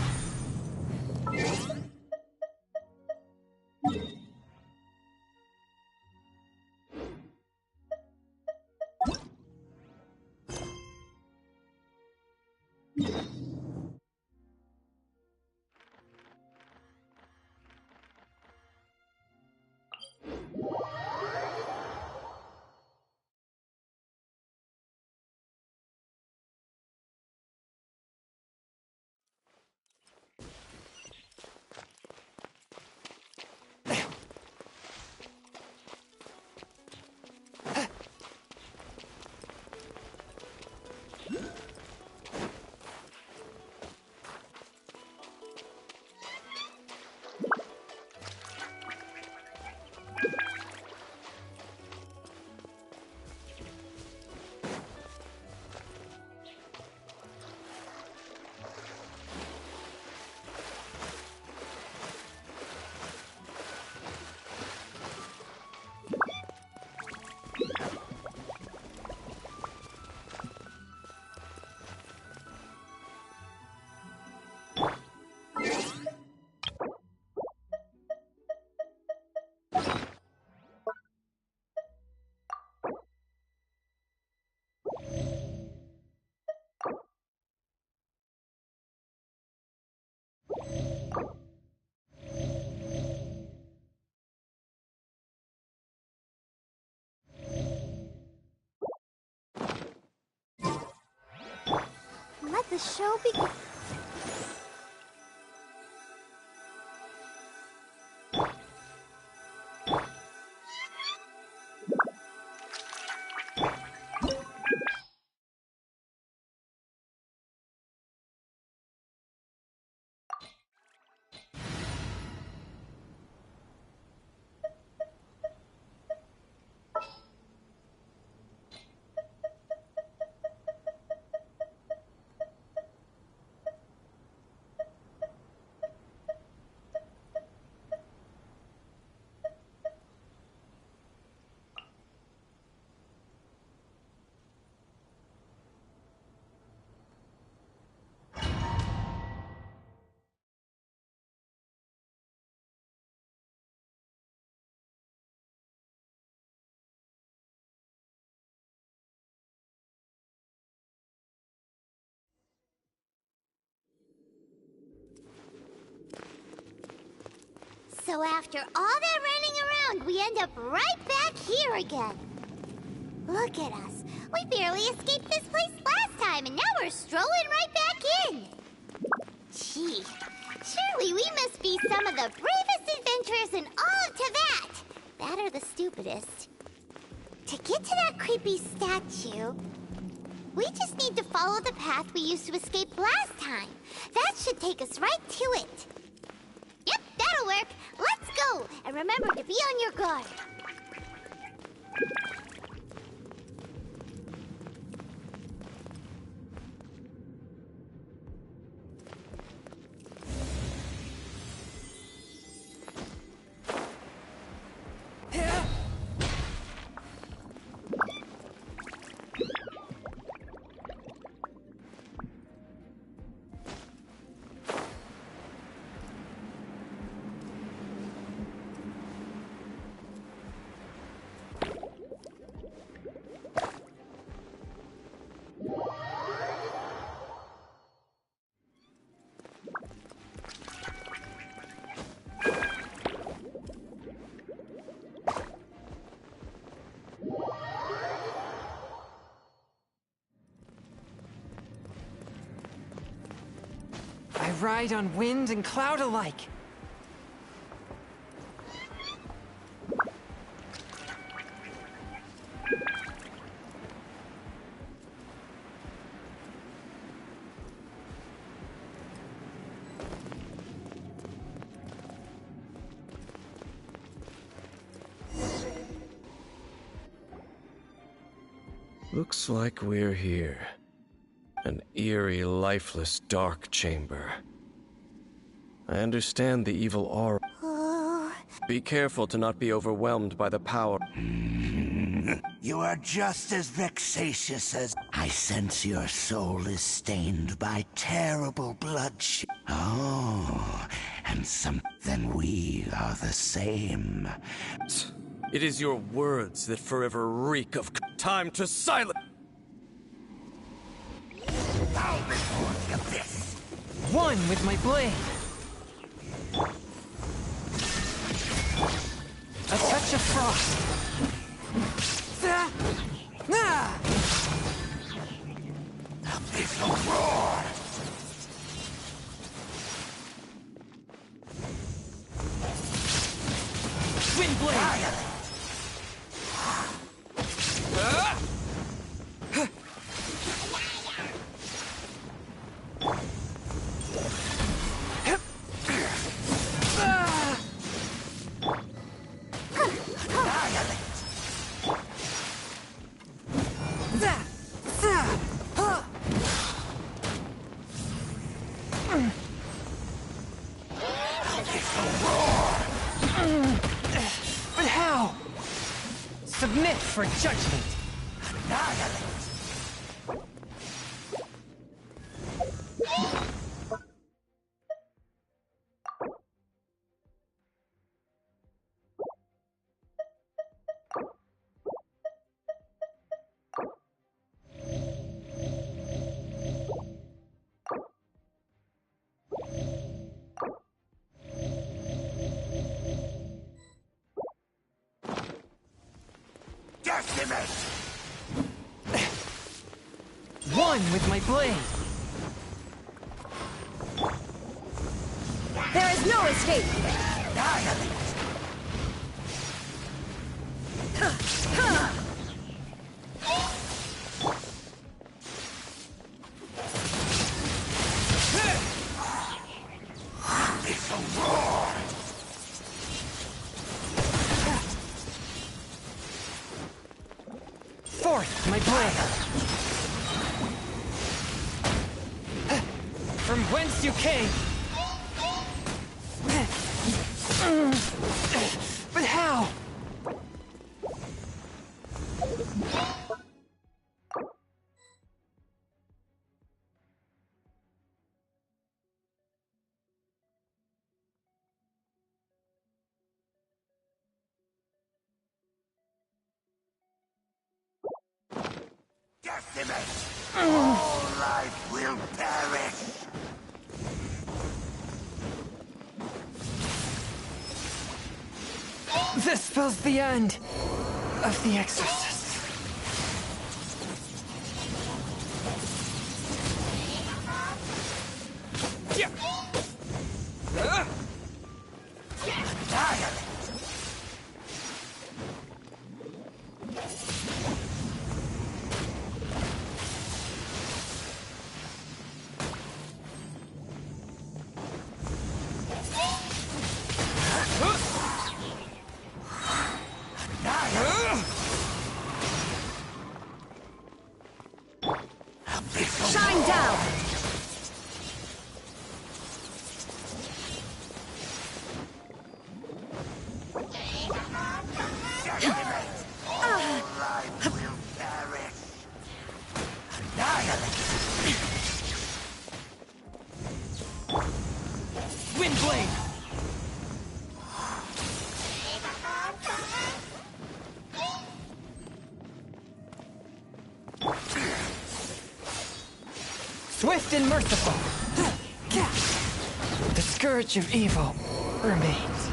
Let the show begin. So after all that running around, we end up right back here again. Look at us. We barely escaped this place last time, and now we're strolling right back in. Gee, surely we must be some of the bravest adventurers in all of Teyvat. That or the stupidest. To get to that creepy statue, we just need to follow the path we used to escape last time. That should take us right to it. Yep, that'll work. Let's go, and remember to be on your guard. I ride on wind and cloud alike. Looks like we're here. An eerie, lifeless, dark chamber. I understand the evil aura. Be careful to not be overwhelmed by the power. You are just as vexatious as... I sense your soul is stained by terrible bloodshed. Oh, and then we are the same. It is your words that forever reek of... Time to silence! Bow before the abyss. One with my blade. A touch of frost. Abyssal roar! Wind blade. But how? Submit for judgment. Annihilate! Decimate! One with my blade. There is no escape. Annihilate! Abyssal roar! Forth my blade. From whence you came. But how? Decimate! All life will perish! This spells the end of the Exorcist. Shine down! Windblade! Swift and merciful. The scourge of evil remains.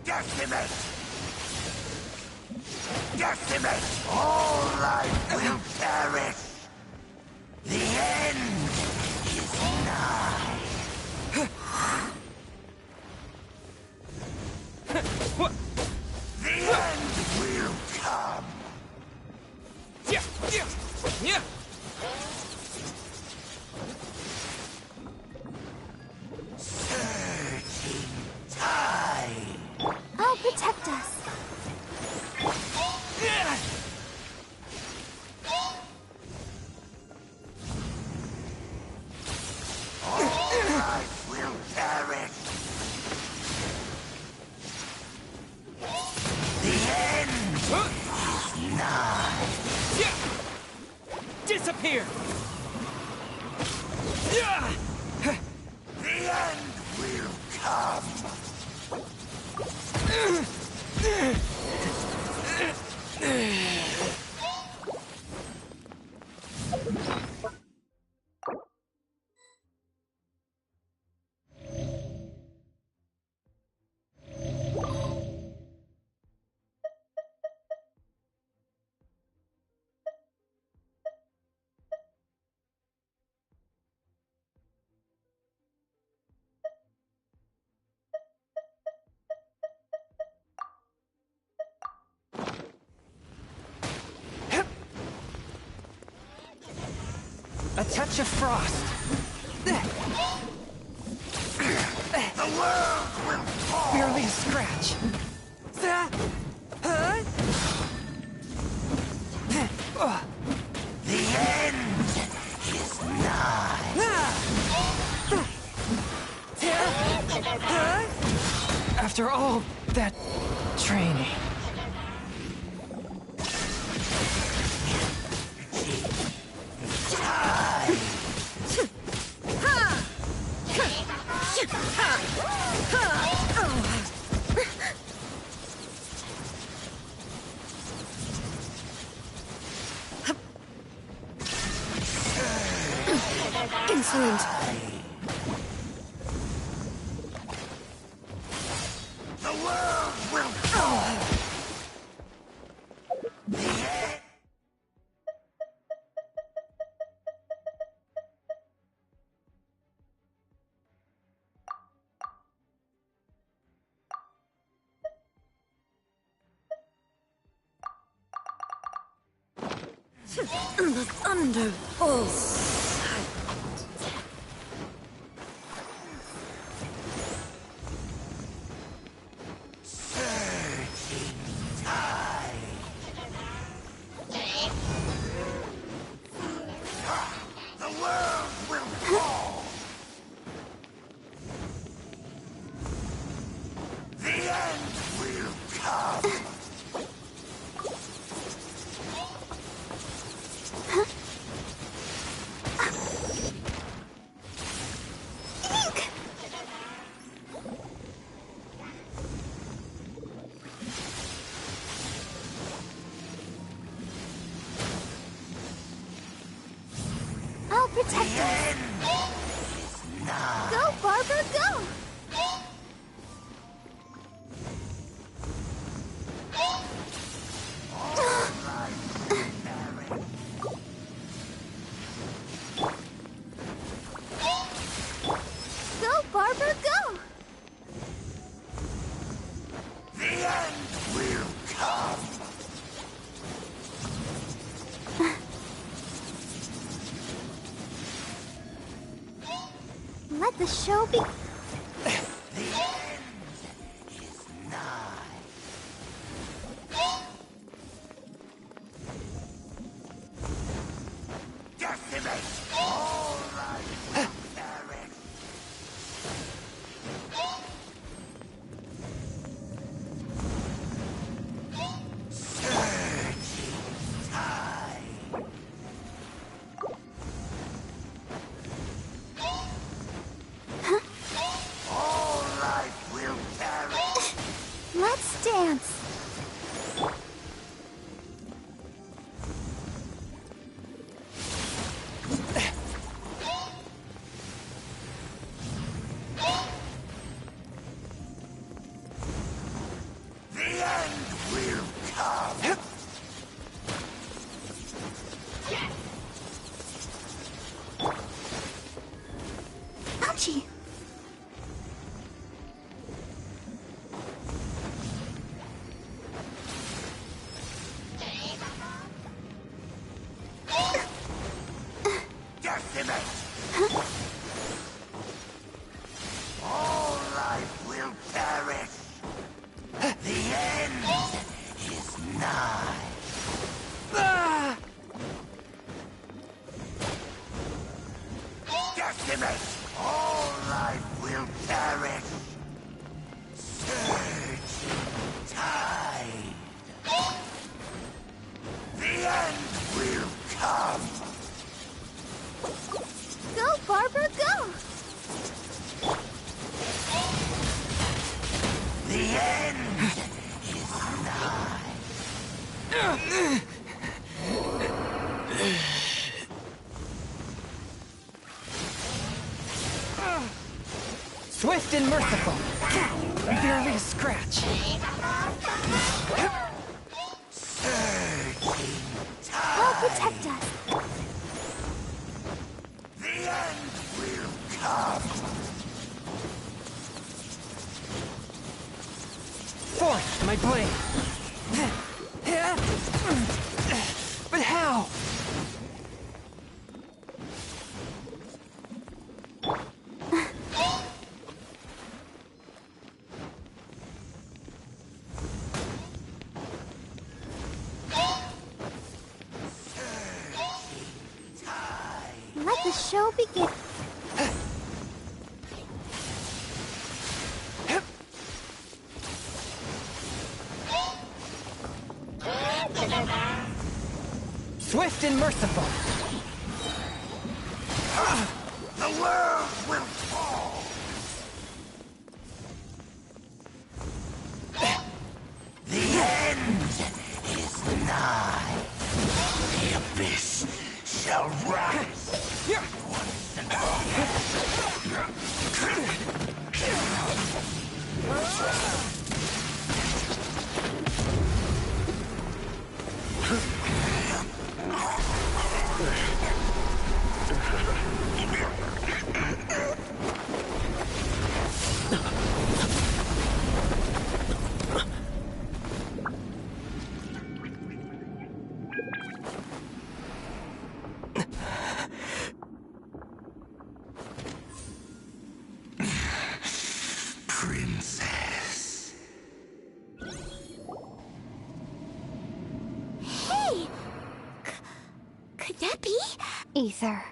Decimate! Decimate! All life will perish! The end is nigh! The end will come! Surging tide! I'll protect us. All life will perish! The end is nigh! Disappear! The end will come! A touch of frost. The world will fall! Barely a scratch. The end is nigh! After all that training. Insolent. The world will fall! The end... The thunder falls silent. Surging tide! Go, Barber, go! Go, Barber, go! The end will come. Let the show be. The end is nigh. Decimate all life will perish. Surging tide. All life will perish. Let's dance. The end will come. Ouchie. Decimate. All life will perish. The end is nigh. Decimate. All life will perish. Surging tide. The end will come. Go, Barber, go! The end is nigh. Swift and merciful. Barely a scratch. Surging Help tide. protect us. The end will come. Forth, my blade. But how? Let the show begin. Swift and merciful. The world will fall. The end is nigh. The abyss shall rise. Once and Princess. Hey! Could that be? Ether.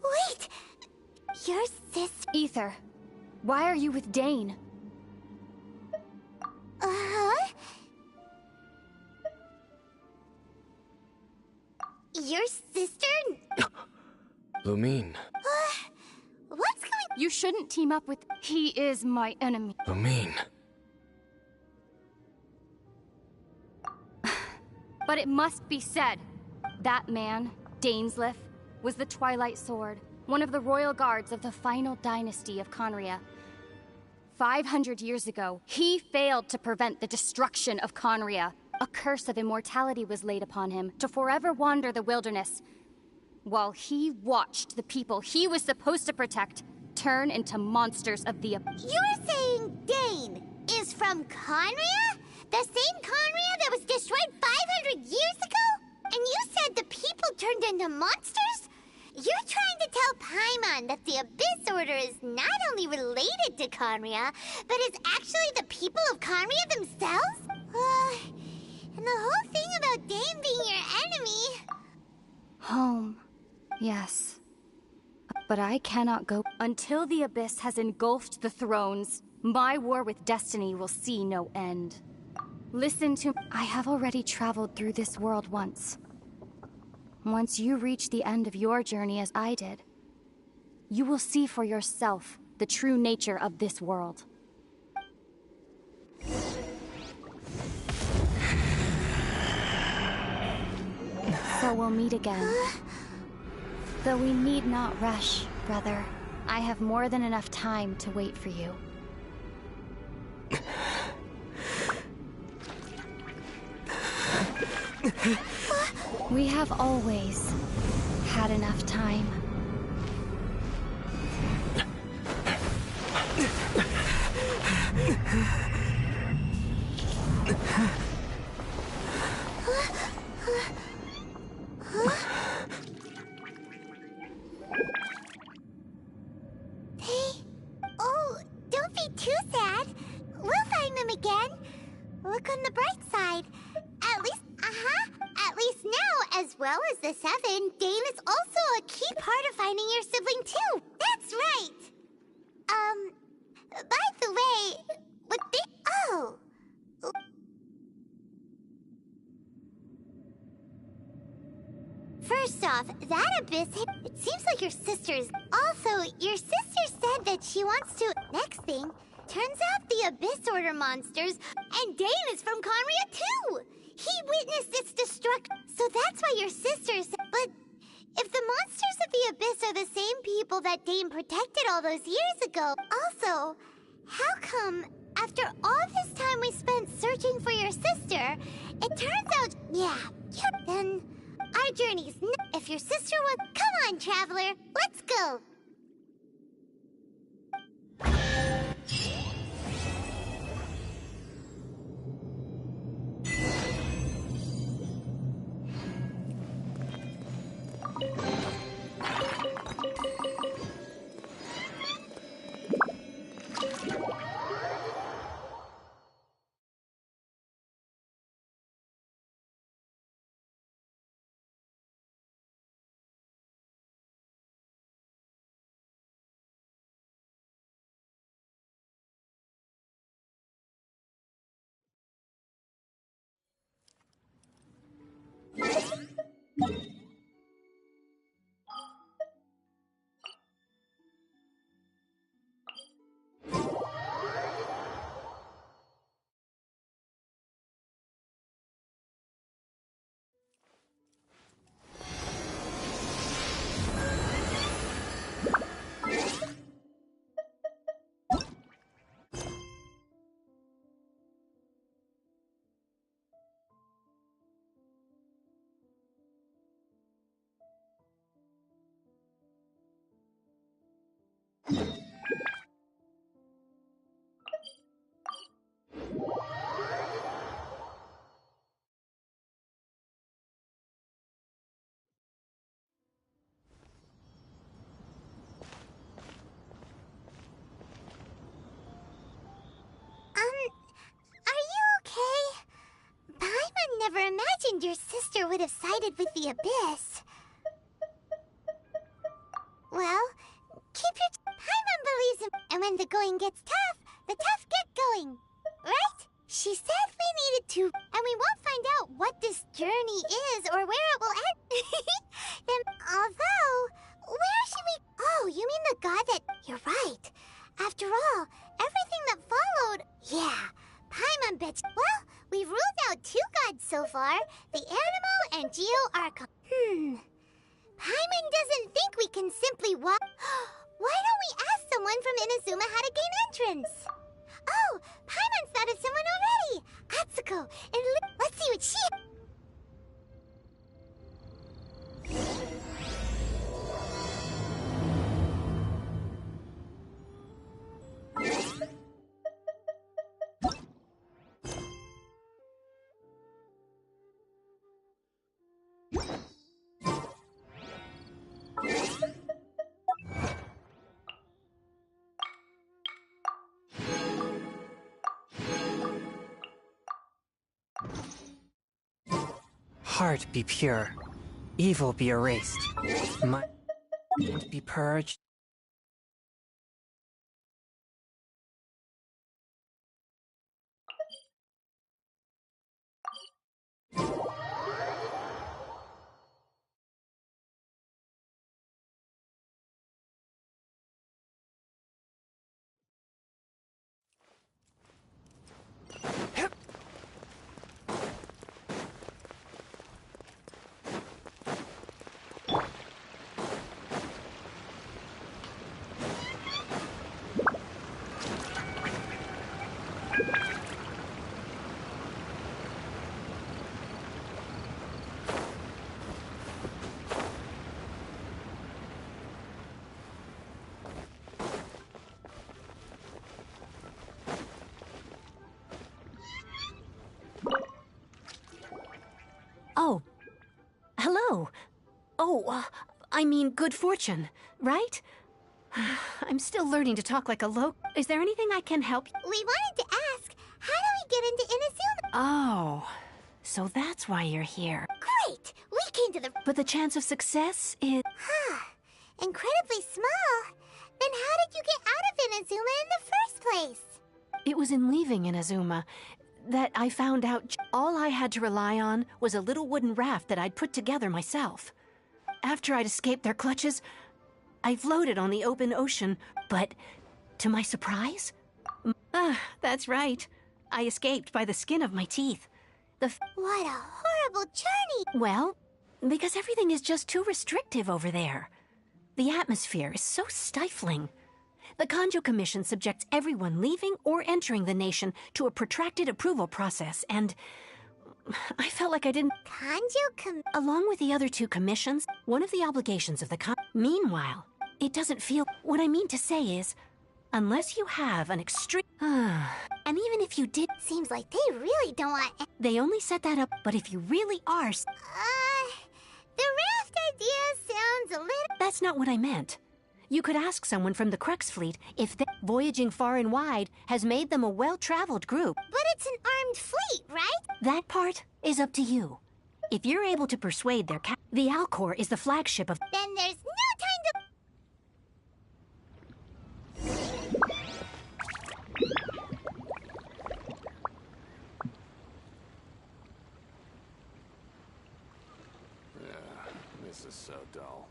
Wait! Your sister? Ether, why are you with Dane? Uh-huh. Your sister? Lumine. What's going... You shouldn't team up with... He is my enemy. Lumine. But it must be said, that man, Dainsleif, was the Twilight Sword, one of the royal guards of the final dynasty of Conria. 500 years ago, he failed to prevent the destruction of Conria. A curse of immortality was laid upon him to forever wander the wilderness, while he watched the people he was supposed to protect turn into monsters of the abyss. You're saying Dane is from Conria? The same Conria that was destroyed 500 years ago? And you said the people turned into monsters? You're trying to tell Paimon that the Abyss Order is not only related to Conria, but is actually the people of Conria themselves? And the whole thing about Dane being your enemy... Home. Yes. But I cannot go until the Abyss has engulfed the thrones. My war with Destiny will see no end. Listen to... I have already traveled through this world once. Once you reach the end of your journey as I did, you will see for yourself the true nature of this world. So we'll meet again. Though we need not rush, brother. I have more than enough time to wait for you. We have always had enough time. Oh, don't be too sad. We'll find them again. Look on the bright side. At least now, as well as the Seven, Dane is also a key part of finding your sibling too. That's right. By the way, what the... Oh! First off, that Abyss, it seems like your sister's... Also, your sister said that she wants to... Next thing, turns out the Abyss Order monsters, and Dane is from Conria too! He witnessed its destruction, so that's why your sister said... But if the monsters of the Abyss are the same people that Dane protected all those years ago... Also, how come, after all this time we spent searching for your sister, it turns out... Yeah, then... Our journey's if your sister was... Come on, Traveler, let's go! Never imagined your sister would have sided with the Abyss. Well, keep your... Paimon believes him, and when the going gets tough, the tough get going. Right? She said we needed to, and we won't find out what this journey is or where it will end. Then, although, where should we... Oh, you mean the god that... You're right. After all, everything that followed... Yeah, Paimon bitch... Well, We've ruled out 2 gods so far, the Animo and Geo Archon. Paimon doesn't think we can simply walk. Why don't we ask someone from Inazuma how to gain entrance? Oh, Paimon's thought of someone already! Atsuko, and let's see what she... Heart be pure, evil be erased, mind be purged. Oh. Hello. Oh, I mean good fortune, right? I'm still learning to talk like a local. Is there anything I can help? We wanted to ask, how do we get into Inazuma? Oh, so that's why you're here. Great! We came to the... But the chance of success is... Incredibly small. Then how did you get out of Inazuma in the first place? It was in leaving Inazuma that I found out all I had to rely on was a little wooden raft that I'd put together myself. After I'd escaped their clutches, I floated on the open ocean, but to my surprise... that's right. I escaped by the skin of my teeth. What a horrible journey! Well, because everything is just too restrictive over there. The atmosphere is so stifling. The Kanjo Commission subjects everyone leaving or entering the nation to a protracted approval process, and I felt like I didn't... Along with the other 2 commissions, one of the obligations of the Meanwhile, it doesn't feel... What I mean to say is, unless you have an extreme... and even if you did... Seems like they really don't want... They only set that up, but if you really are... The raft idea sounds a little... That's not what I meant. You could ask someone from the Crux fleet if voyaging far and wide has made them a well-traveled group. But it's an armed fleet, right? That part is up to you. If you're able to persuade their the Alcor is the flagship of... Then there's no time to... This is so dull.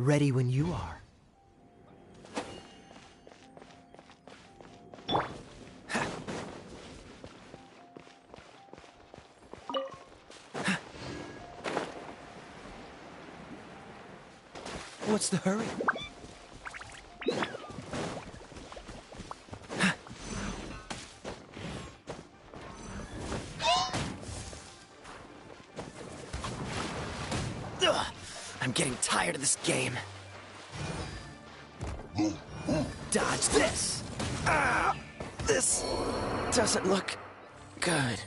Ready when you are. What's the hurry? I'm getting tired of this game. Dodge this! This doesn't look good.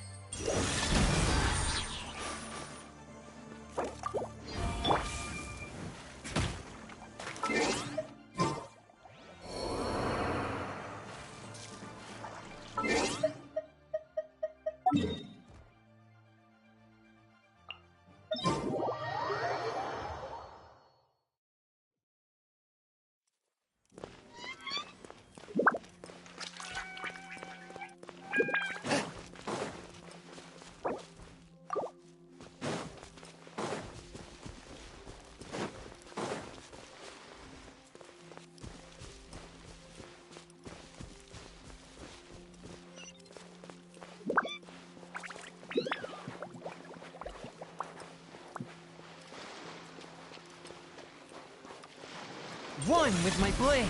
One with my blade.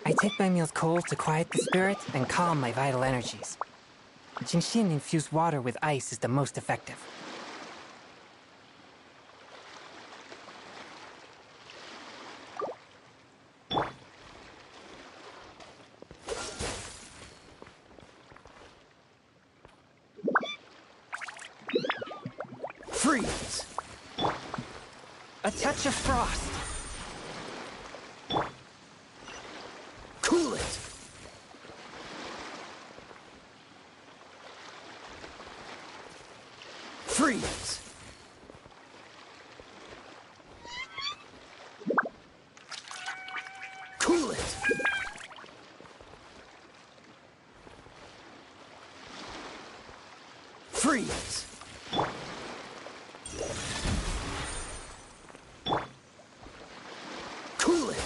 I take my meals cold to quiet the spirit and calm my vital energies. Jinshin infused water with ice is the most effective. Freeze! A touch of frost. Cool it! Freeze! Cool it! Freeze! Cool it!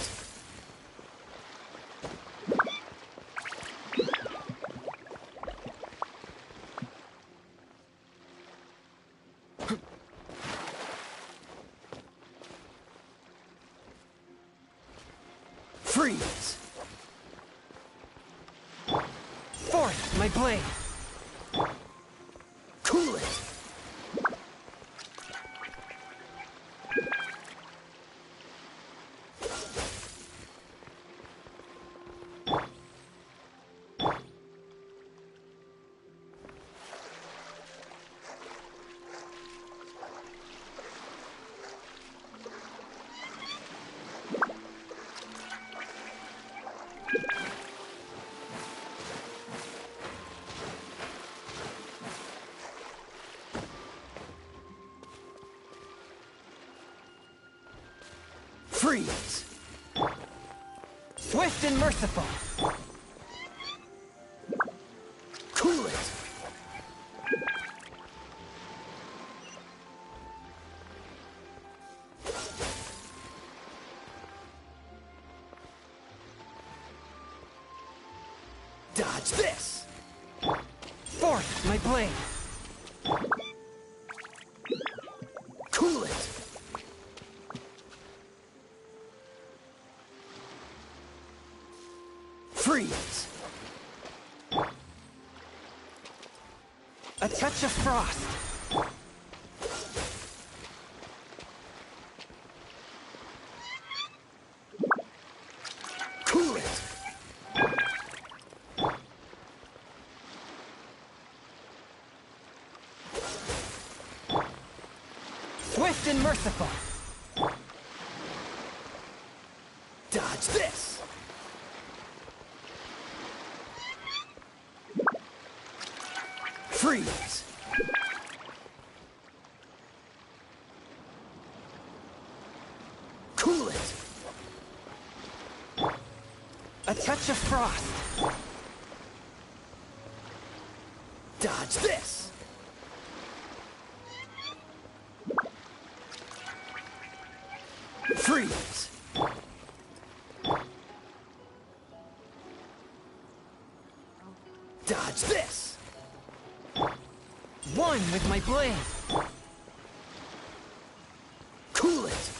Freeze! Forth, my blade! Cool it! Freeze! Swift and merciful! Cool it! Dodge this! Forth, my blade! Cool it! Freeze! A touch of frost! Cool it! Swift and merciful! Dodge this! Freeze! Cool it! A touch of frost! Dodge this! Freeze! Dodge this! One with my blade! Cool it!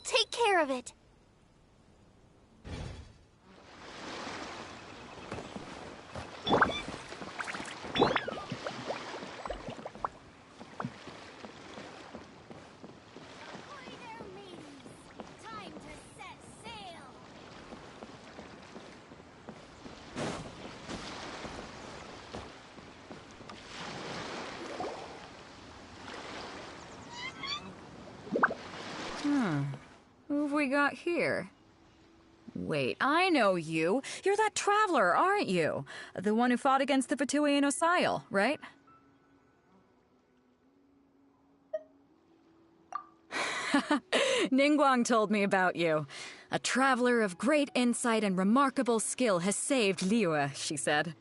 I'll take care of it. Who have we got here? Wait, I know you. You're that traveler, aren't you? The one who fought against the Fatui Osile, right? Ningguang told me about you. A traveler of great insight and remarkable skill has saved Liyue, she said.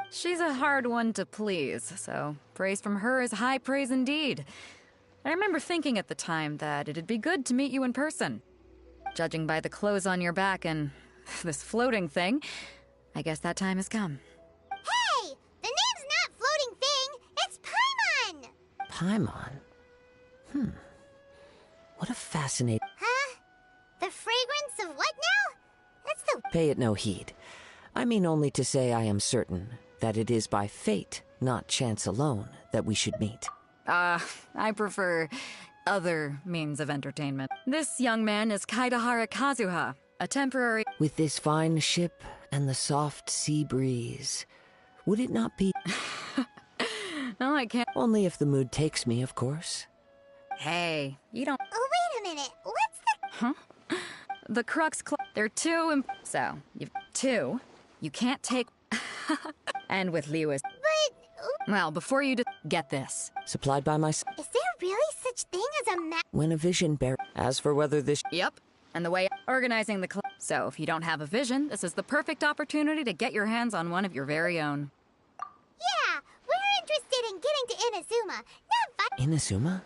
She's a hard one to please, so praise from her is high praise indeed. I remember thinking at the time that it'd be good to meet you in person. Judging by the clothes on your back and this floating thing, I guess that time has come. Hey! The name's not Floating Thing, it's Paimon! Paimon? What a fascinating... Huh? The fragrance of what now? It's the... Pay it no heed. I mean only to say I am certain that it is by fate, not chance alone, that we should meet. I prefer other means of entertainment. This young man is Kaidahara Kazuha, a temporary... With this fine ship and the soft sea breeze, would it not be... No, I can't... Only if the mood takes me, of course. Hey, you don't... Oh, wait a minute. What's the... Huh? The Crux They're two So, you've two. You can't take... And with Liyue... But... Well, before you get this. Supplied by my... Is there really such thing as a map? When a vision bear... As for whether this... Yep. And the way organizing the So, if you don't have a vision, this is the perfect opportunity to get your hands on one of your very own. Yeah, we're interested in getting to Inazuma. Not Inazuma?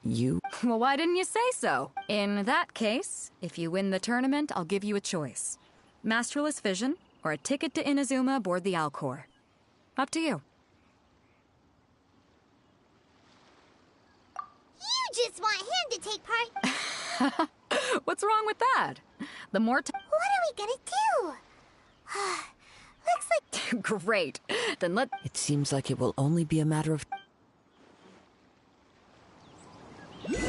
You... Well, why didn't you say so? In that case, if you win the tournament, I'll give you a choice. Masterless Vision, or a ticket to Inazuma aboard the Alcor. Up to you. You just want him to take part. What's wrong with that? The more What are we gonna do? Looks like... Great. Then let... It seems like it will only be a matter of... What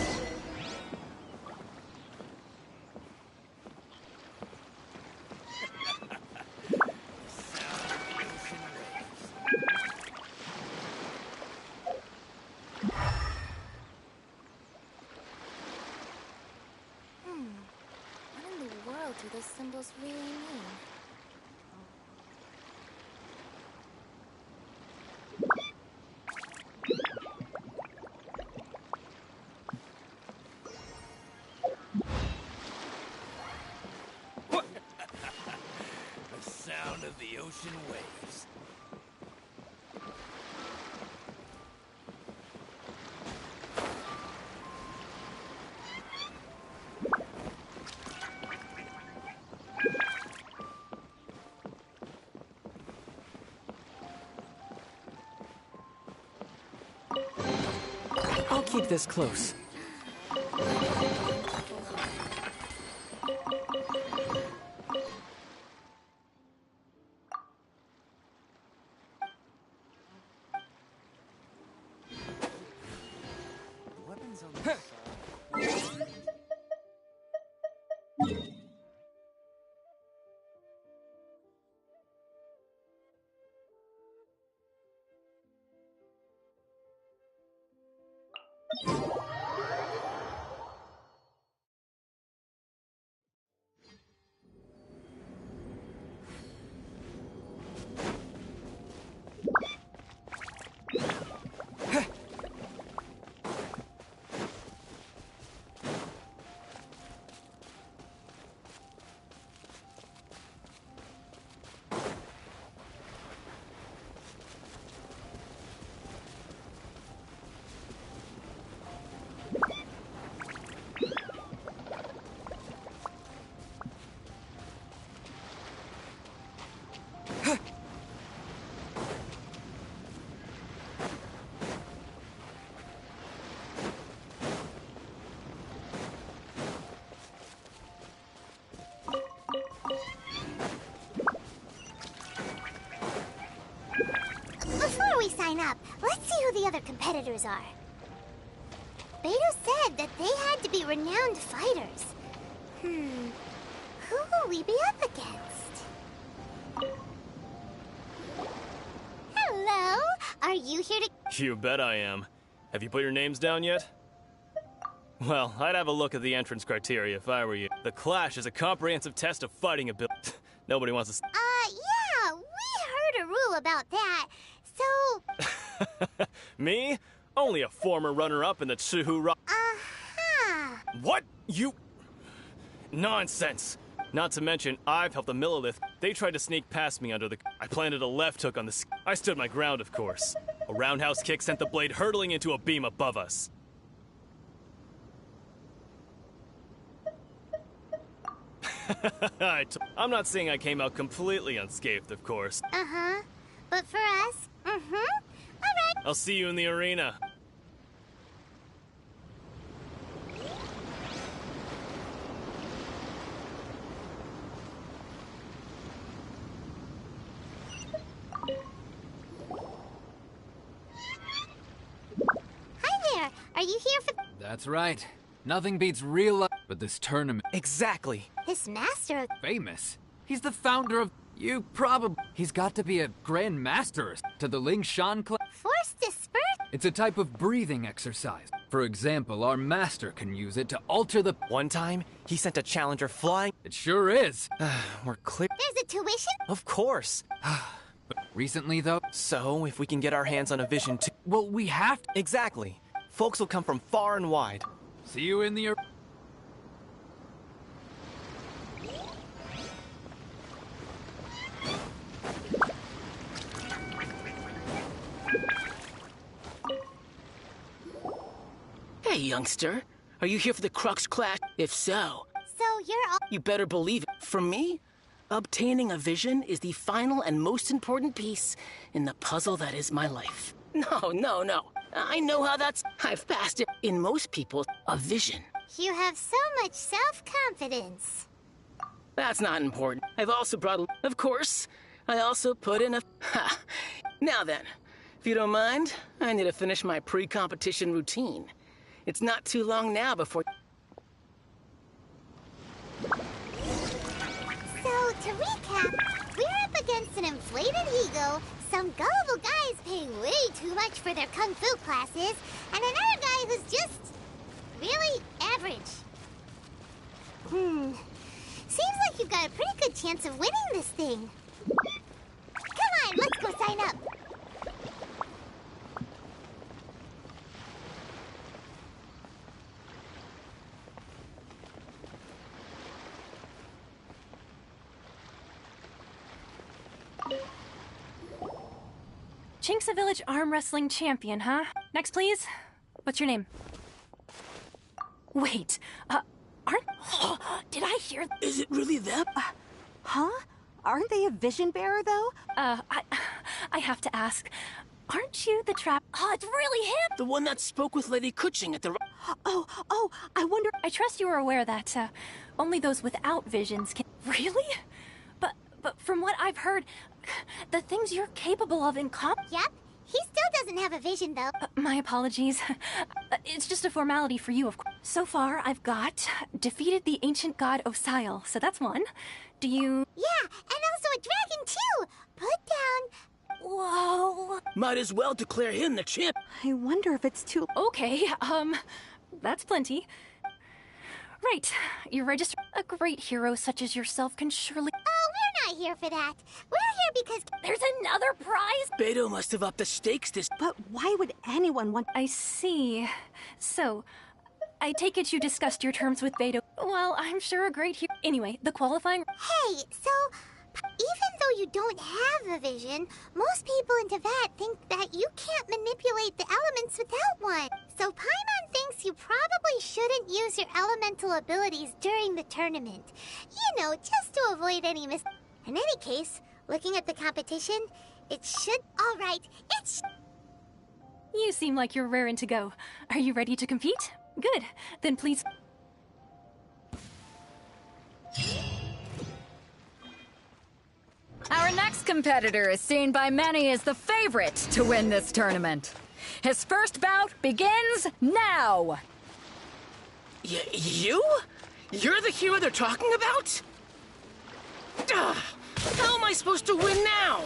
in the world do those symbols really mean? The sound of the ocean waves. I'll keep this close. Weapons on the side. sign up, let's see who the other competitors are. Beto said that they had to be renowned fighters. Who will we be up against? Hello? Are you here to... You bet I am. Have you put your names down yet? Well, I'd have a look at the entrance criteria if I were you. The Clash is a comprehensive test of fighting ability. Nobody wants to... Yeah, we heard a rule about that. So... Me? Only a former runner-up in the Tsuhu... What? You... Nonsense! Not to mention, I've helped the Millilith. They tried to sneak past me under the... I planted a left hook on the... I stood my ground, of course. A roundhouse kick sent the blade hurtling into a beam above us. I'm not saying I came out completely unscathed, of course. But for us, Alright. I'll see you in the arena. Hi there. Are you here for... That's right. Nothing beats real life, but this tournament. Exactly. This master... Famous. He's the founder of... You probably... He's got to be a grand master to the Ling Shan clan. Force disperse? It's a type of breathing exercise. For example, our master can use it to alter the... One time, he sent a challenger flying. It sure is. We're clear. There's a tuition? Of course. But recently, though... So, if we can get our hands on a vision too... Well, we have to... Exactly. Folks will come from far and wide. See you in the... Hey, youngster. Are you here for the Crux Clash? If so... So you're all... You better believe it. From me, obtaining a vision is the final and most important piece in the puzzle that is my life. No. I know how that's... I've passed it. In most people, a vision. You have so much self-confidence. That's not important. I've also brought... Of course, I also put in a... Ha! Now then, if you don't mind, I need to finish my pre-competition routine. It's not too long now before... So, to recap, we're up against an inflated ego, some gullible guys paying way too much for their kung fu classes, and another guy who's just... really average. Seems like you've got a pretty good chance of winning this thing. Come on, let's go sign up. Chinksa Village Arm Wrestling Champion, huh? Next, please. What's your name? Wait, aren't... did I hear... Is it really them? Huh? Aren't they a vision bearer, though? I have to ask. Aren't you the trap... Oh, it's really him! The one that spoke with Lady Kuching at the... Oh, I wonder... I trust you are aware that, only those without visions can... Really? But from what I've heard, the things you're capable of in Yep. He still doesn't have a vision, though. My apologies. It's just a formality for you, of course. So far, I've got defeated the ancient god Osile, so that's one. Do you... Yeah, and also a dragon, too! Put down... Whoa... Might as well declare him the champ. I wonder if it's too... Okay, that's plenty. Right, you're registered. A great hero such as yourself can surely... Oh, we're not here for that. We're here because... There's another prize? Beto must have upped the stakes this... But why would anyone want... I see. So, I take it you discussed your terms with Beto. Well, I'm sure a great hero... Anyway, the qualifying... Hey, so... Even though you don't have a vision, most people in Teyvat think that you can't manipulate the elements without one. So Paimon thinks you probably shouldn't use your elemental abilities during the tournament. You know, just to avoid any In any case, looking at the competition, it should... Alright, it's... You seem like you're raring to go. Are you ready to compete? Good. Then please... Our next competitor is seen by many as the favorite to win this tournament. His first bout begins now! You? You're the hero they're talking about? How am I supposed to win now?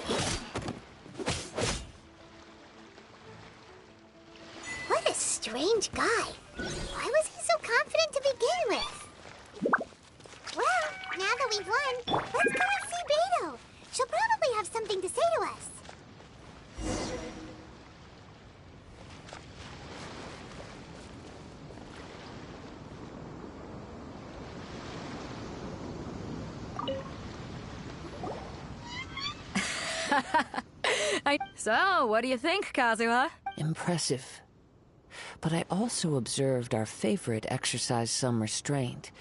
What a strange guy. Why was he so confident to begin with? Well, now that we've won, let's go and see Beto. She'll probably have something to say to us. So, what do you think, Kazuha? Impressive. But I also observed our favorite exercise some restraint.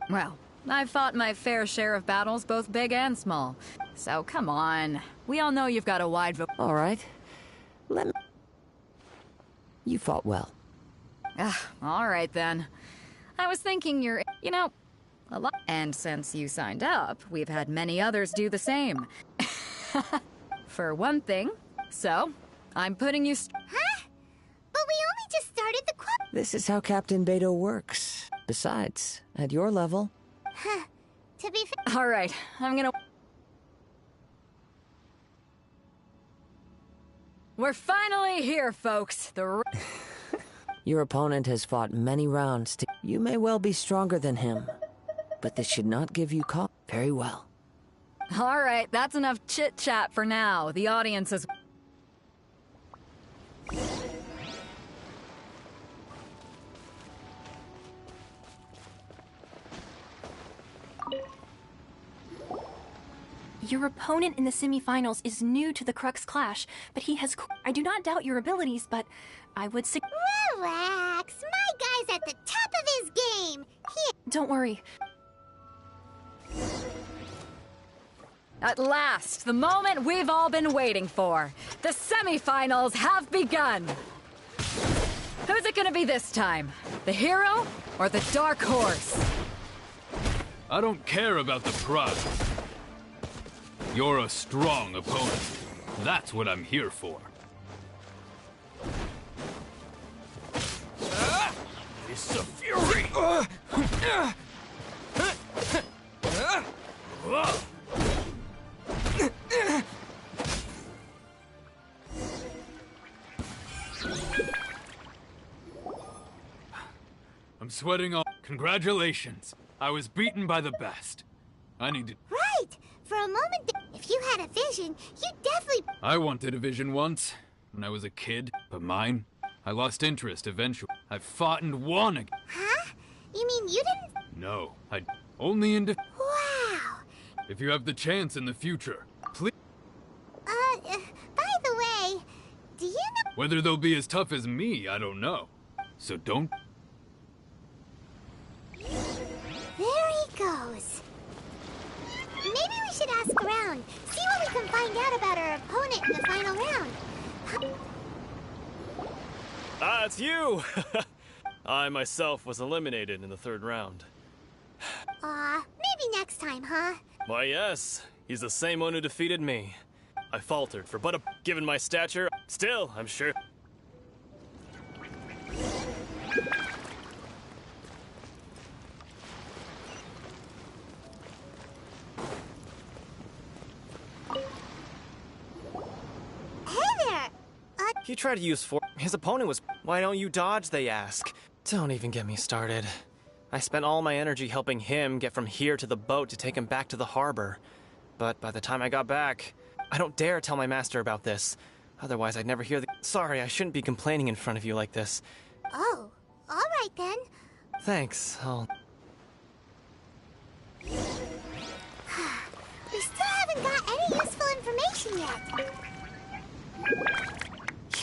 Well, I've fought my fair share of battles, both big and small. So, come on. We all know you've got a wide All right. You fought well. All right, then. I was thinking you're, a lot. And since you signed up, we've had many others do the same. For one thing. So, I'm putting you... Huh? But we only just started the club. This is how Captain Beto works. Besides, at your level... Huh. To be fair... All right, I'm gonna... We're finally here, folks. Your opponent has fought many rounds to... You may well be stronger than him, but this should not give you cause. Very well. All right, that's enough chit-chat for now. The audience is... Your opponent in the semifinals is new to the Crux Clash, but he has... I do not doubt your abilities, but I would... Relax. My guy's at the top of his game. Don't worry. At last, the moment we've all been waiting for. The semifinals have begun. Who's it gonna be this time? The hero or the dark horse? I don't care about the prize. You're a strong opponent. That's what I'm here for. It's a fury! I'm sweating all. Congratulations. I was beaten by the best. I need to... Right! For a moment, if you had a vision, you definitely... I wanted a vision once, when I was a kid, but mine, I lost interest eventually. I fought and won again. Huh? You mean you didn't... No, I only in... Wow! If you have the chance in the future, please... by the way, do you know... Whether they'll be as tough as me, I don't know. So don't... There he goes. Maybe we should ask around, see what we can find out about our opponent in the final round. Ah, it's you! I myself was eliminated in the third round. Maybe next time, huh? Why, yes. He's the same one who defeated me. I faltered for but a... Given my stature, still, I'm sure... He tried to use force. His opponent was... Why don't you dodge, they ask. Don't even get me started. I spent all my energy helping him get from here to the boat to take him back to the harbor. But by the time I got back, I don't dare tell my master about this. Otherwise, I'd never hear the... Sorry, I shouldn't be complaining in front of you like this. Oh, all right then. Thanks, I'll... We still haven't got any useful information yet.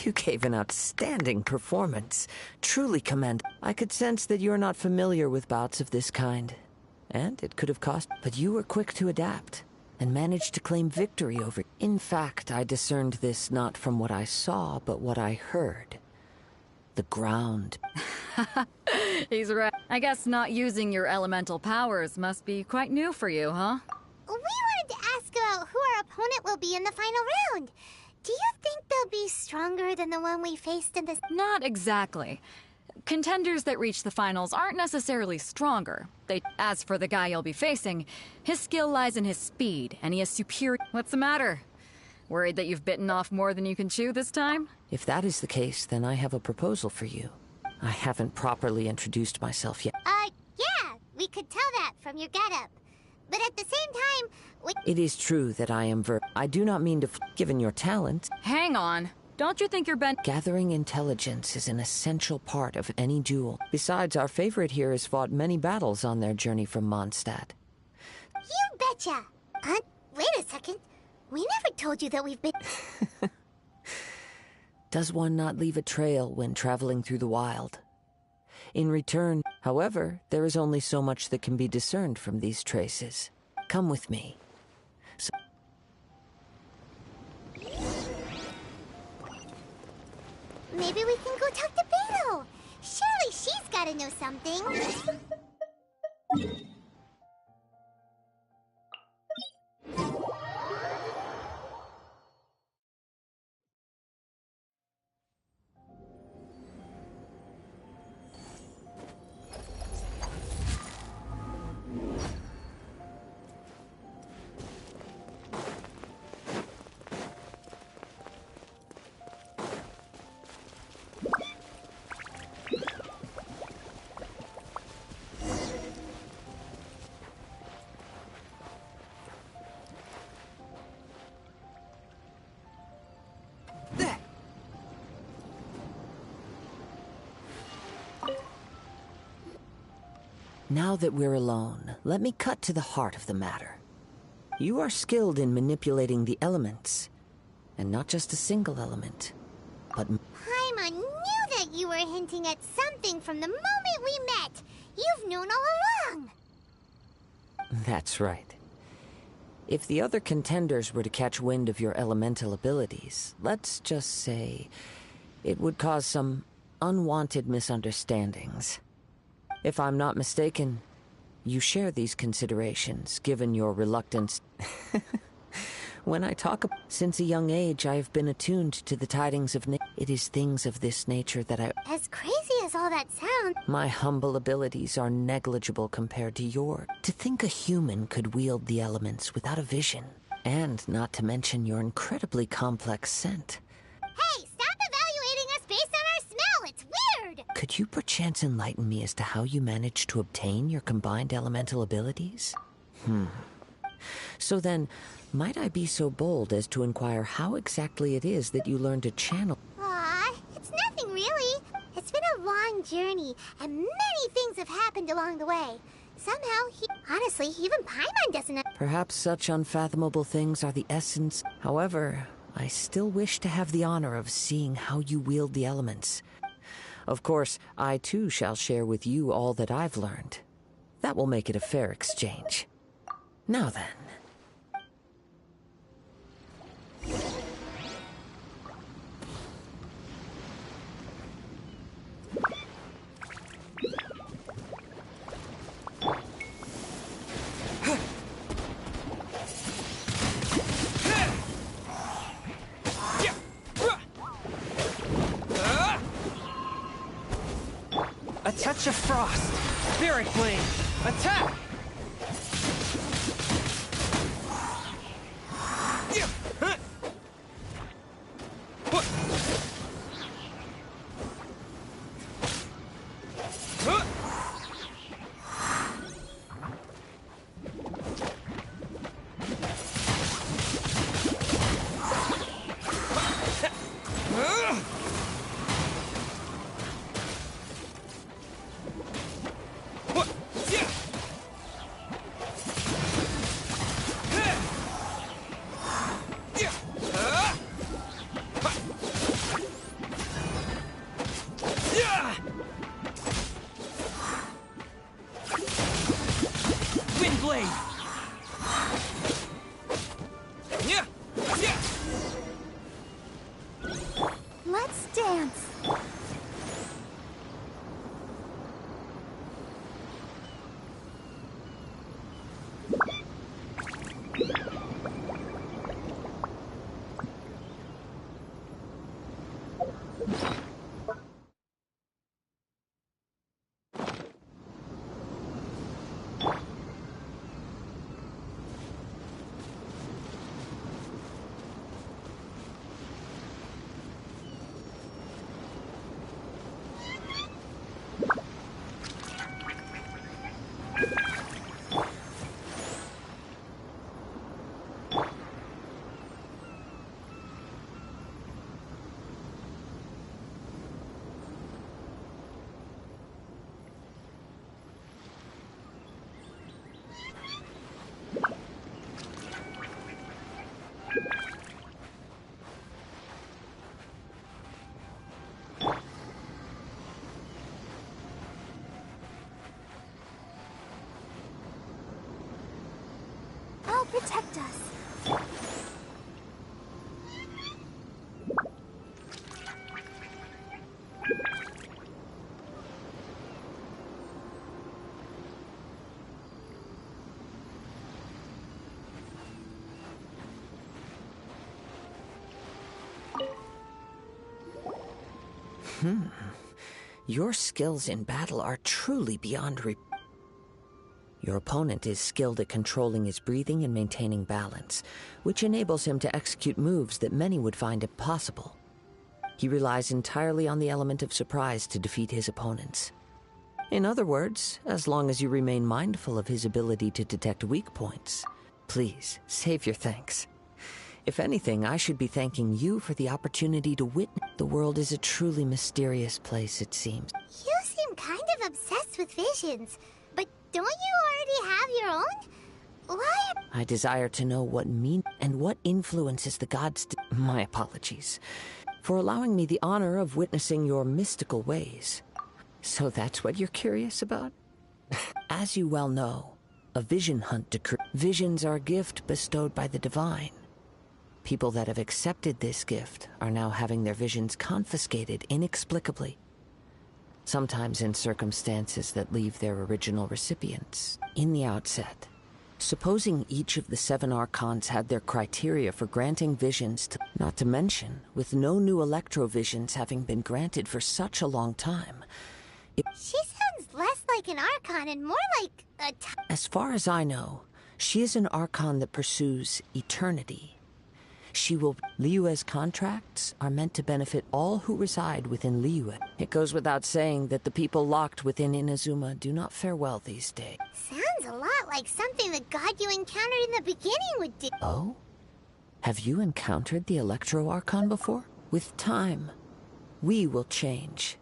You gave an outstanding performance. Truly commend. I could sense that you're not familiar with bouts of this kind. And it could have cost... But you were quick to adapt, and managed to claim victory over... In fact, I discerned this not from what I saw, but what I heard. The ground. He's right. I guess not using your elemental powers must be quite new for you, huh? We wanted to ask about about who our opponent will be in the final round. Do you think they'll be stronger than the one we faced in this? Not exactly. Contenders that reach the finals aren't necessarily stronger. As for the guy you'll be facing, his skill lies in his speed, and he has superior... What's the matter? Worried that you've bitten off more than you can chew this time? If that is the case, then I have a proposal for you. I haven't properly introduced myself yet. Yeah, we could tell that from your getup. But at the same time, It is true that I am I do not mean to given your talent. Hang on. Don't you think you're Gathering intelligence is an essential part of any duel. Besides, our favorite here has fought many battles on their journey from Mondstadt. You betcha! Wait a second. We never told you that we've been... Does one not leave a trail when traveling through the wild? In return, however, there is only so much that can be discerned from these traces. Come with me. Maybe we can go talk to Beto. Surely she's gotta know something. Now that we're alone, let me cut to the heart of the matter. You are skilled in manipulating the elements, and not just a single element, but... Paimon knew that you were hinting at something from the moment we met. You've known all along. That's right. If the other contenders were to catch wind of your elemental abilities, let's just say it would cause some unwanted misunderstandings. If I'm not mistaken, you share these considerations, given your reluctance. When I talk since a young age, I have been attuned to the tidings of it is things of this nature that I... As crazy as all that sounds... My humble abilities are negligible compared to yours. To think a human could wield the elements without a vision, and not to mention your incredibly complex scent. Hey, stop evaluating us based on our smell! It's weird! Could you perchance enlighten me as to how you managed to obtain your combined elemental abilities? So then, might I be so bold as to inquire how exactly it is that you learned to channel? Aw, it's nothing really. It's been a long journey, and many things have happened along the way. Somehow, honestly, even Paimon doesn't know. Perhaps such unfathomable things are the essence. However, I still wish to have the honor of seeing how you wield the elements. Of course, I too shall share with you all that I've learned. That will make it a fair exchange. Now then. A touch of frost. Spirit Blade. Attack! Let's dance. I'll protect us. Your skills in battle are truly beyond Your opponent is skilled at controlling his breathing and maintaining balance, which enables him to execute moves that many would find impossible. He relies entirely on the element of surprise to defeat his opponents. In other words, as long as you remain mindful of his ability to detect weak points, please save your thanks. If anything, I should be thanking you for the opportunity to witness. The world is a truly mysterious place, it seems. You seem kind of obsessed with visions, but don't you already have your own? Why? I desire to know what and what influences the gods. My apologies for allowing me the honor of witnessing your mystical ways. So that's what you're curious about? As you well know, a vision hunt decree. Visions are a gift bestowed by the divine. People that have accepted this gift are now having their visions confiscated inexplicably. Sometimes in circumstances that leave their original recipients. In the outset, supposing each of the 7 Archons had their criteria for granting visions to, not to mention, with no new electrovisions having been granted for such a long time, She sounds less like an Archon and more like a as far as I know, she is an Archon that pursues eternity. Liyue's contracts are meant to benefit all who reside within Liyue. It goes without saying that the people locked within Inazuma do not fare well these days. Sounds a lot like something the god you encountered in the beginning would do. Oh? Have you encountered the Electro Archon before? With time, we will change.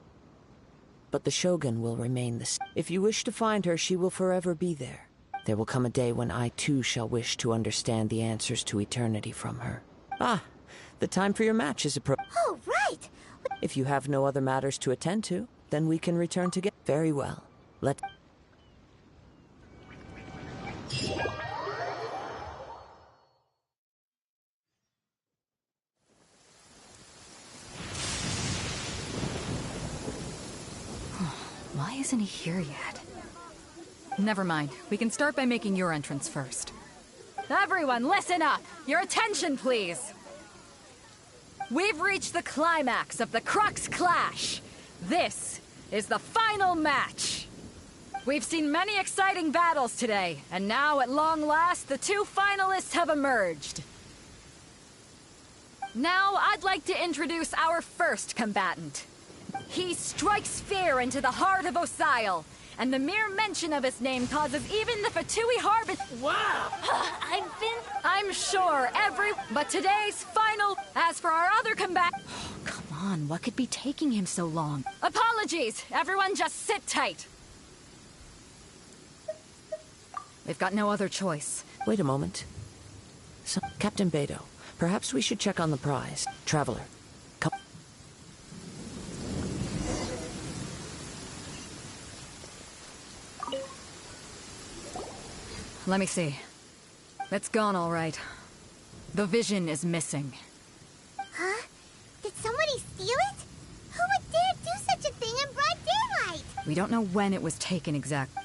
But the Shogun will remain the same. If you wish to find her, she will forever be there. There will come a day when I too shall wish to understand the answers to eternity from her. Ah, the time for your match is approaching. Oh, right! If you have no other matters to attend to, then we can return together. Very well. Why isn't he here yet? Never mind. We can start by making your entrance first. Everyone, listen up! Your attention, please! We've reached the climax of the Crux Clash! This is the final match! We've seen many exciting battles today, and now, at long last, the 2 finalists have emerged. Now, I'd like to introduce our first combatant. He strikes fear into the heart of Osile, and the mere mention of his name causes even the Fatui Harbinger. Wow! I'm sure But today's final. As for our other combatant. Oh, come on, what could be taking him so long? Apologies! Everyone just sit tight. We've got no other choice. Wait a moment. Captain Beidou, perhaps we should check on the prize. Traveler, come. Let me see. It's gone all right. The vision is missing. Huh? Did somebody steal it? Who would dare do such a thing in broad daylight? We don't know when it was taken exactly.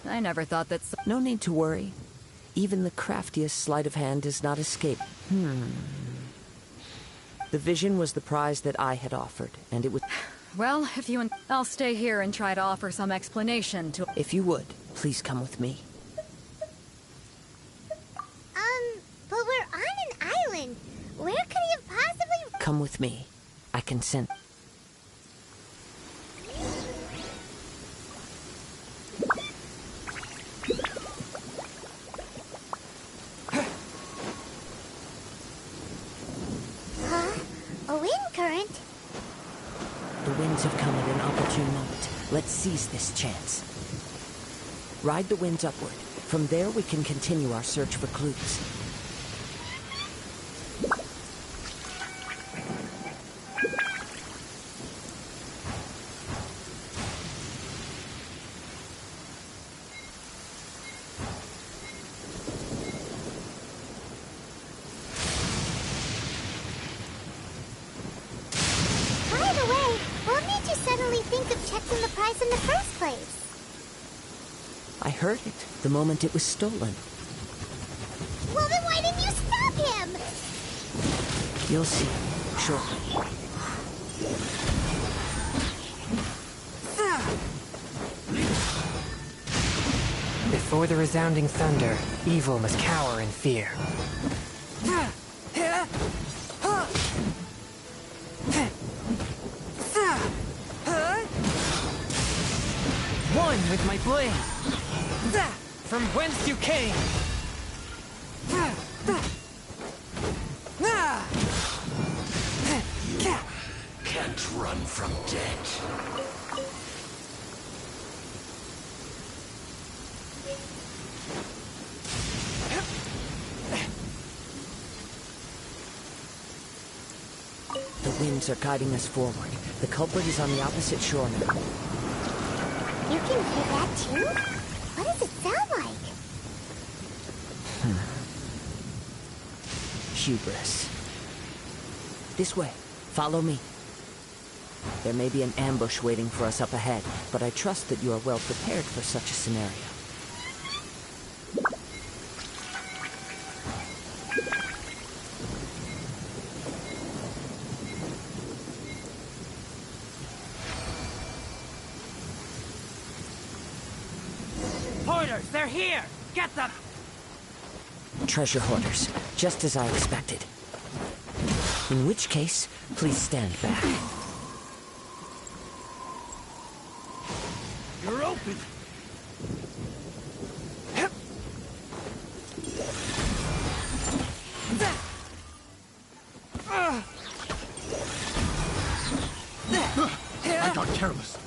I never thought that. No need to worry. Even the craftiest sleight of hand does not escape. The vision was the prize that I had offered, and it was... Well, if you and I'll stay here and try to offer some explanation to... If you would, please come with me. But we're on an island. Where could he have possibly... Come with me. I consent. A wind current? The winds have come at an opportune moment. Let's seize this chance. Ride the winds upward. From there, we can continue our search for clues. By the way, what made you suddenly think of checking the prize in the first place? I heard it the moment it was stolen. Well, then why didn't you stop him? You'll see shortly. Before the resounding thunder, evil must cower in fear. One with my blade! From whence you came! You can't run from death. The winds are guiding us forward. The culprit is on the opposite shore now. You can hear that too? What does it sound like? Hubris. This way. Follow me. There may be an ambush waiting for us up ahead, but I trust that you are well prepared for such a scenario. Hoarders, they're here! Get them! Treasure hoarders, just as I expected. In which case, please stand back. You're open! I got careless.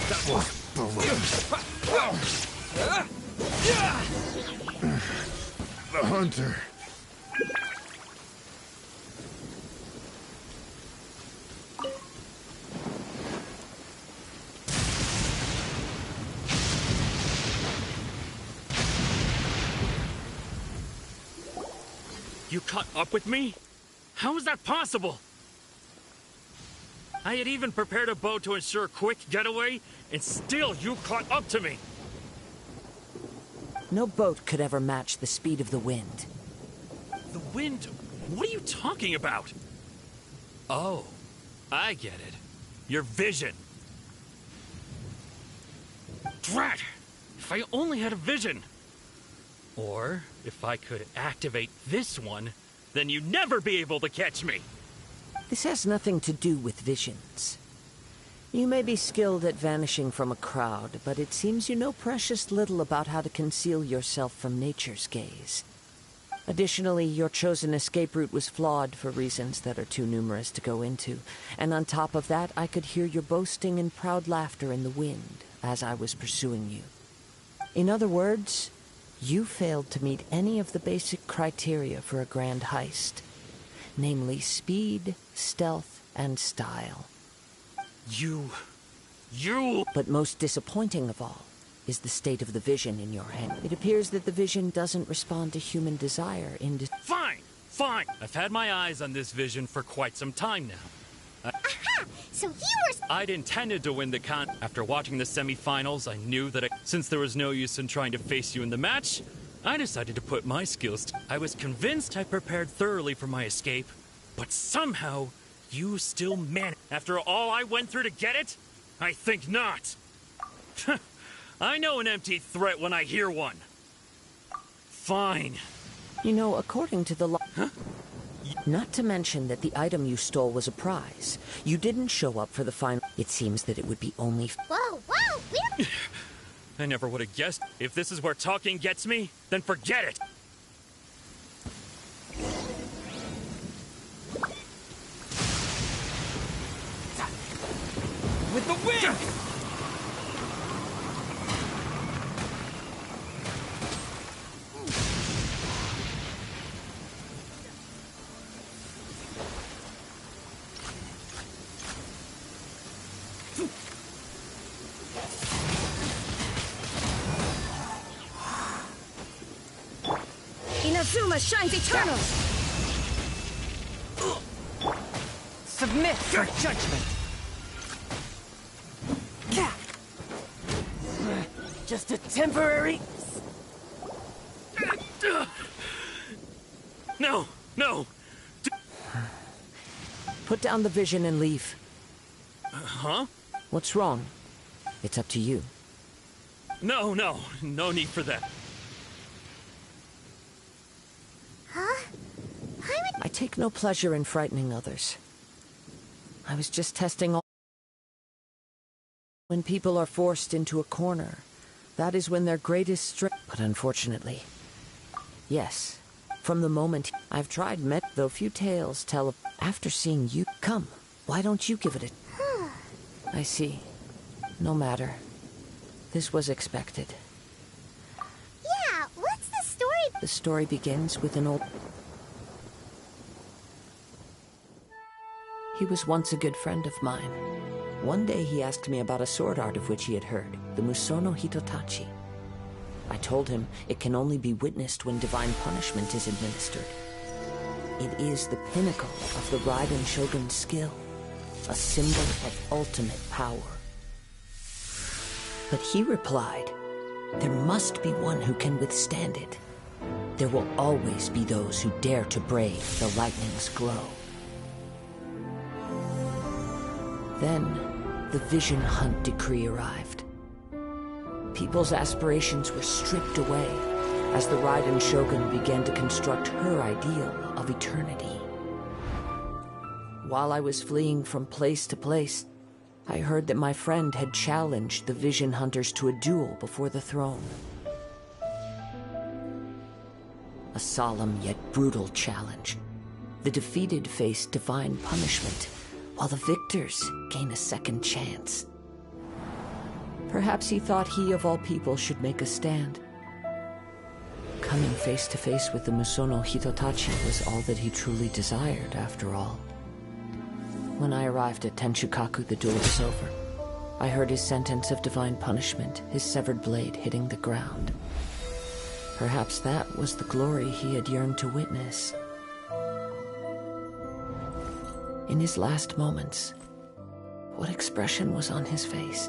That was the hunter. You caught up with me? How is that possible? I had even prepared a boat to ensure a quick getaway, and still you caught up to me. No boat could ever match the speed of the wind. The wind? What are you talking about? Oh, I get it. Your vision. Drat! If I only had a vision. Or, if I could activate this one, then you'd never be able to catch me. This has nothing to do with visions. You may be skilled at vanishing from a crowd, but it seems you know precious little about how to conceal yourself from nature's gaze. Additionally, your chosen escape route was flawed for reasons that are too numerous to go into, and on top of that, I could hear your boasting and proud laughter in the wind as I was pursuing you. In other words, you failed to meet any of the basic criteria for a grand heist, namely speed, stealth, and style. You... But most disappointing of all is the state of the vision in your hand. It appears that the vision doesn't respond to human desire Fine! Fine! I've had my eyes on this vision for quite some time now. Aha! So you were... I'd intended to win the con. After watching the semifinals, I knew that since there was no use in trying to face you in the match, I decided to put my skills I was convinced I prepared thoroughly for my escape, but somehow, you still managed. After all I went through to get it? I think not. I know an empty threat when I hear one. Fine. You know, according to the law... Huh? Not to mention that the item you stole was a prize. You didn't show up for the final... It seems that it would be only... Whoa, whoa! I never would have guessed. If this is where talking gets me, then forget it! With the wind! Inazuma shines eternal! Submit for judgment! Just a temporary... No! No! Put down the vision and leave. Huh? What's wrong? It's up to you. No need for that. Huh? I take no pleasure in frightening others. I was just testing all... When people are forced into a corner, that is when their greatest strength... But unfortunately, yes, from the moment I've tried though few tales tell of... After seeing you... Come, why don't you give it a... I see. No matter. This was expected. Yeah, what's the story? The story begins with an old... He was once a good friend of mine. One day he asked me about a sword art of which he had heard, the Musono Hitotachi. I told him it can only be witnessed when divine punishment is administered. It is the pinnacle of the Raiden Shogun's skill, a symbol of ultimate power. But he replied, there must be one who can withstand it. There will always be those who dare to brave the lightning's glow. Then, the Vision Hunt decree arrived. People's aspirations were stripped away as the Raiden Shogun began to construct her ideal of eternity. While I was fleeing from place to place, I heard that my friend had challenged the Vision Hunters to a duel before the throne. A solemn yet brutal challenge. The defeated faced divine punishment, while the victors gain a second chance. Perhaps he thought he of all people should make a stand. Coming face to face with the Musono Hitotachi was all that he truly desired, after all. When I arrived at Tenshukaku, the duel was over. I heard his sentence of divine punishment, his severed blade hitting the ground. Perhaps that was the glory he had yearned to witness. In his last moments, what expression was on his face?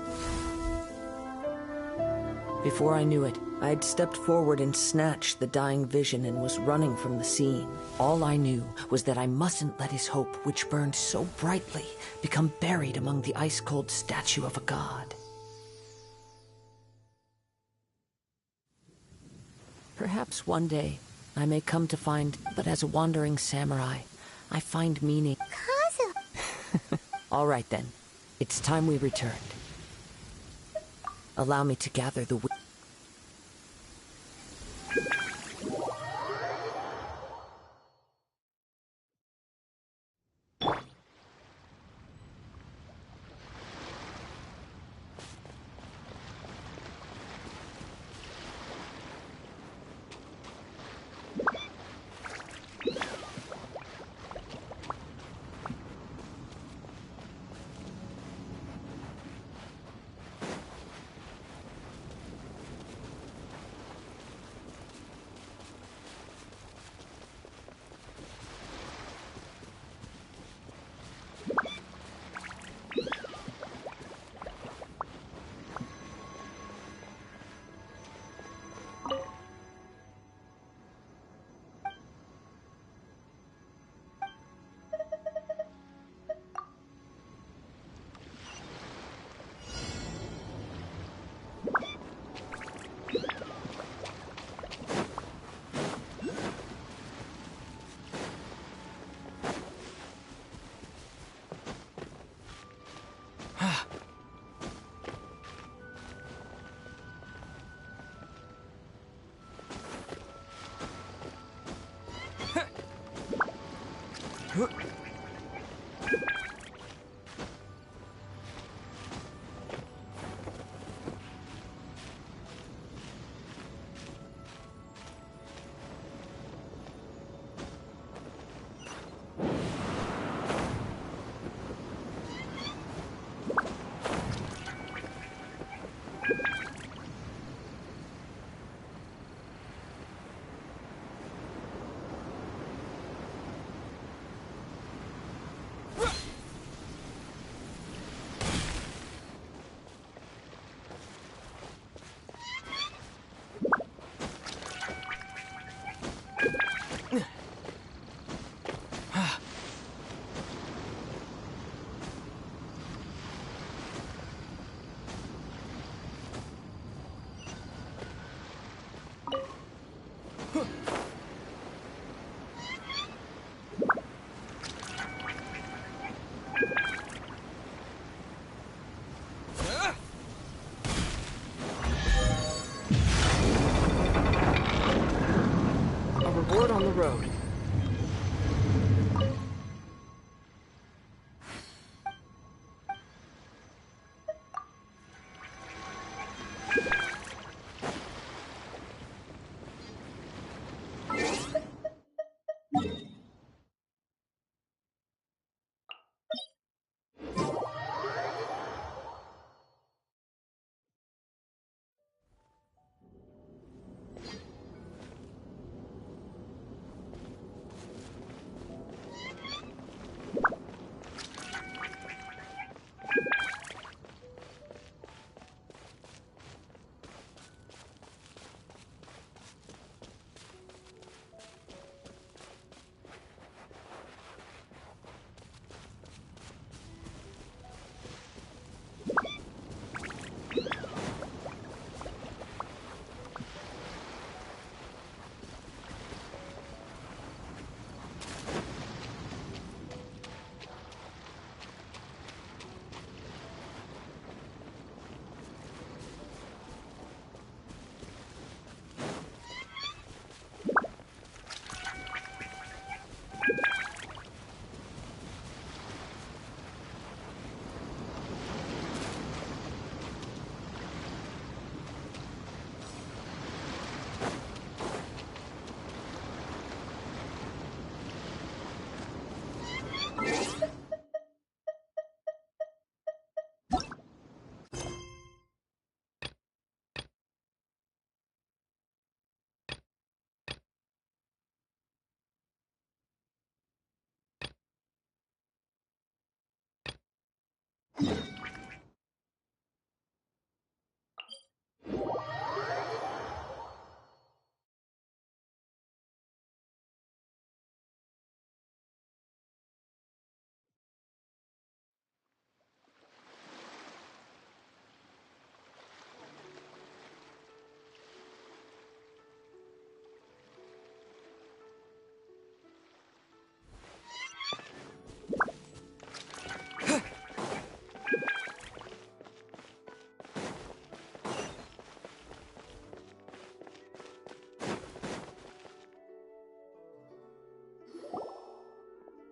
Before I knew it, I had stepped forward and snatched the dying vision and was running from the scene. All I knew was that I mustn't let his hope, which burned so brightly, become buried among the ice-cold statue of a god. Perhaps one day, I may come to find, but as a wandering samurai, I find meaning. All right then, it's time we returned. Allow me to gather the... A reward on the road.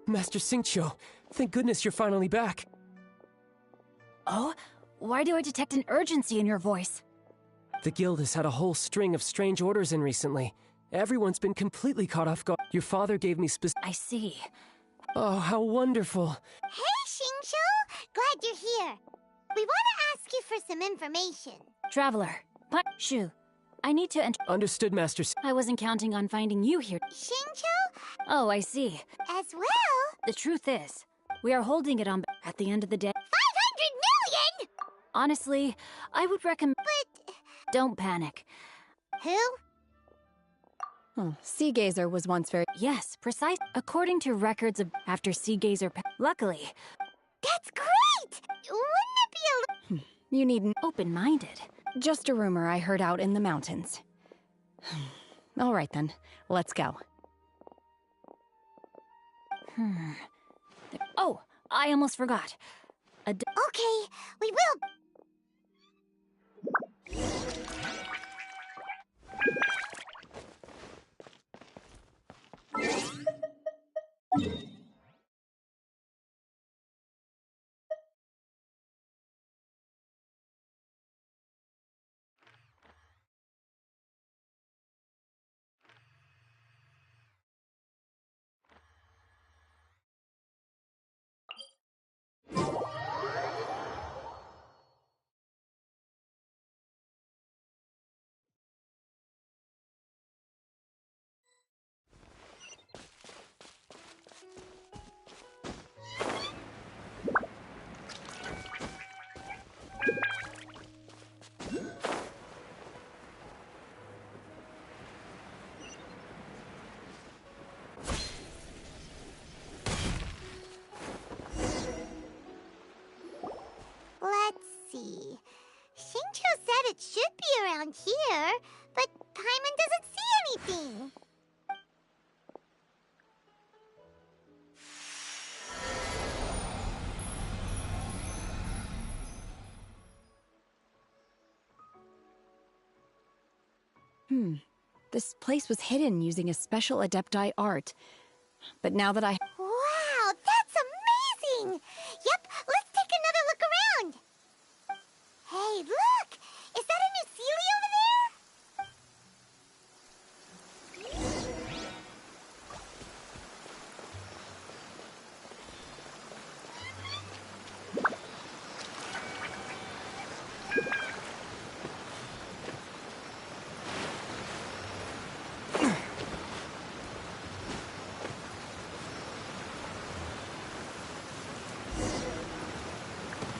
Master Xingqiu, thank goodness you're finally back. Oh? Why do I detect an urgency in your voice? The guild has had a whole string of strange orders in recently. Everyone's been completely caught off guard. Your father gave me I see. Oh, how wonderful. Hey, Xingqiu! Glad you're here. We want to ask you for some information. Traveler. Shu. I need to enter. Understood, Master I wasn't counting on finding you here. Xingqiu? Oh, I see. As well? The truth is, we are holding it on at the end of the day. 500 million?! Honestly, I would recommend. But. Don't panic. Who? Seagazer was once very. Yes, precise. According to records of after Seagazer. Luckily. That's great! Wouldn't it be a. You needn't. Open-minded. Just a rumor I heard out in the mountains. All right then, let's go. Oh, I almost forgot. Okay, we will. see. Xingqiu said it should be around here, but Paimon doesn't see anything. This place was hidden using a special Adepti art. But now that I... Wow, that's amazing! Yep, let's take another look around. Hey, look! Is that a new Seelie over there?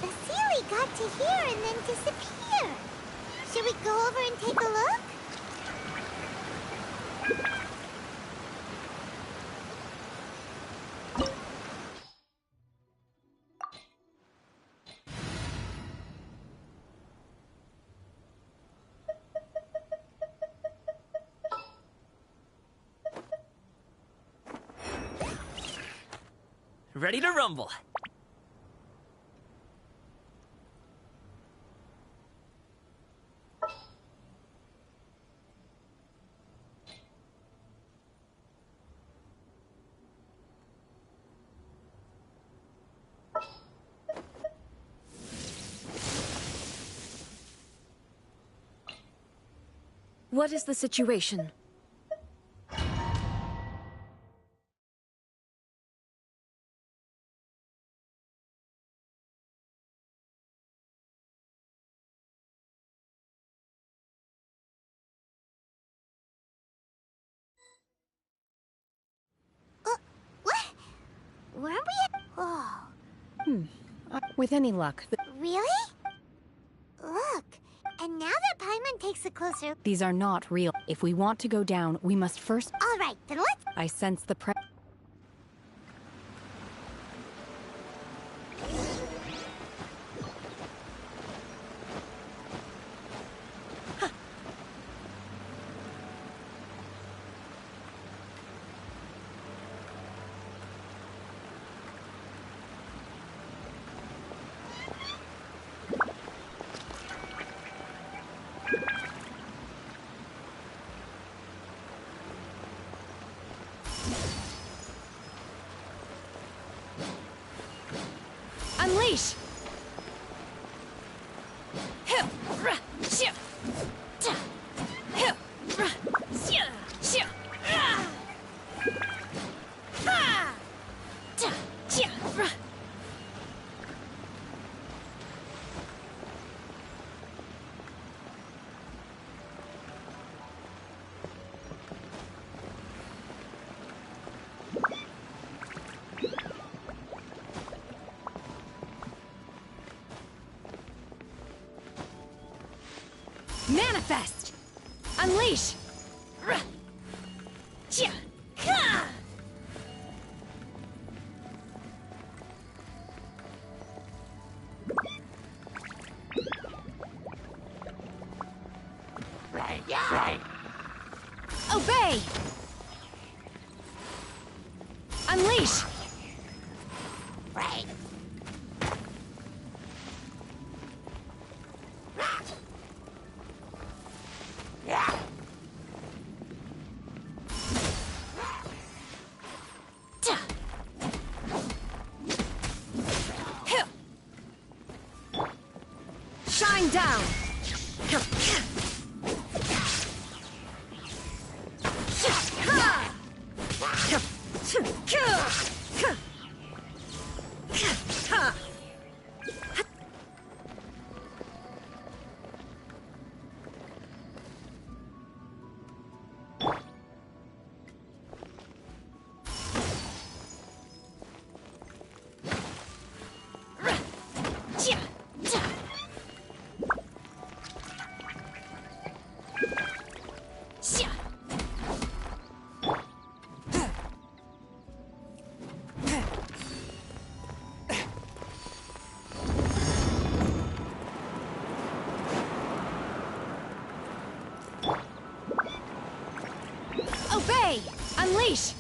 The Seelie got to here and then disappear. Should we go over and take a look? Ready to rumble. What is the situation? Weren't we at... Oh. With any luck, Really? Look, and now that Paimon takes a closer... these are not real. If we want to go down, we must first... All right, then let's... I sense the Unleash! Manifest! Unleash! Obey! Unleash! Right. Shine down! Unleash!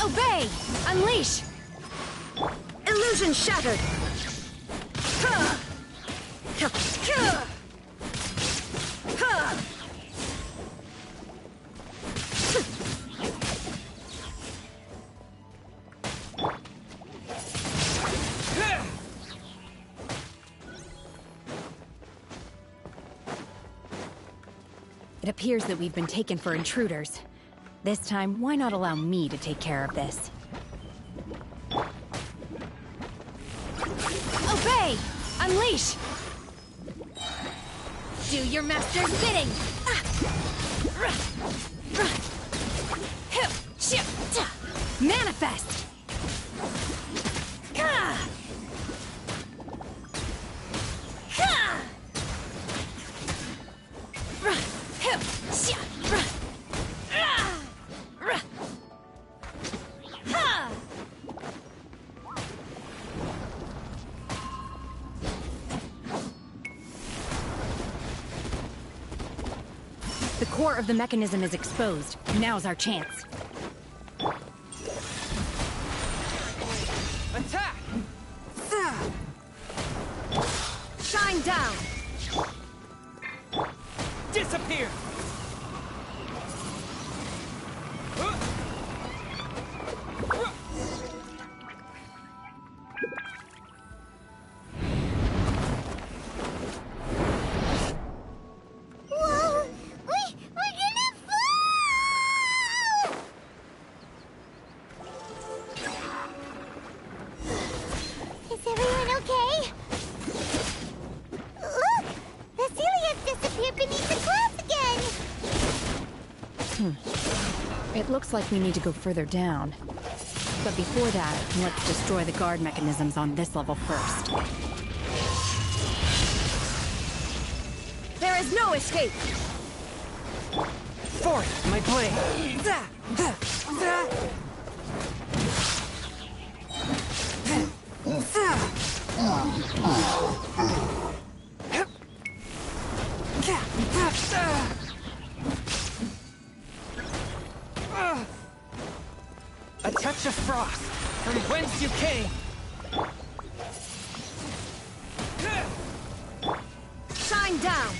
Obey! Unleash! Illusion shattered! It appears that we've been taken for intruders. This time, why not allow me to take care of this? Obey! Unleash! Do your master's bidding! Manifest! The core of the mechanism is exposed. Now's our chance. Attack! Shine down! Disappear! It looks like we need to go further down. But before that, let's destroy the guard mechanisms on this level first. There is no escape! Forth, my blade! A touch of frost, from whence you came! Shine down!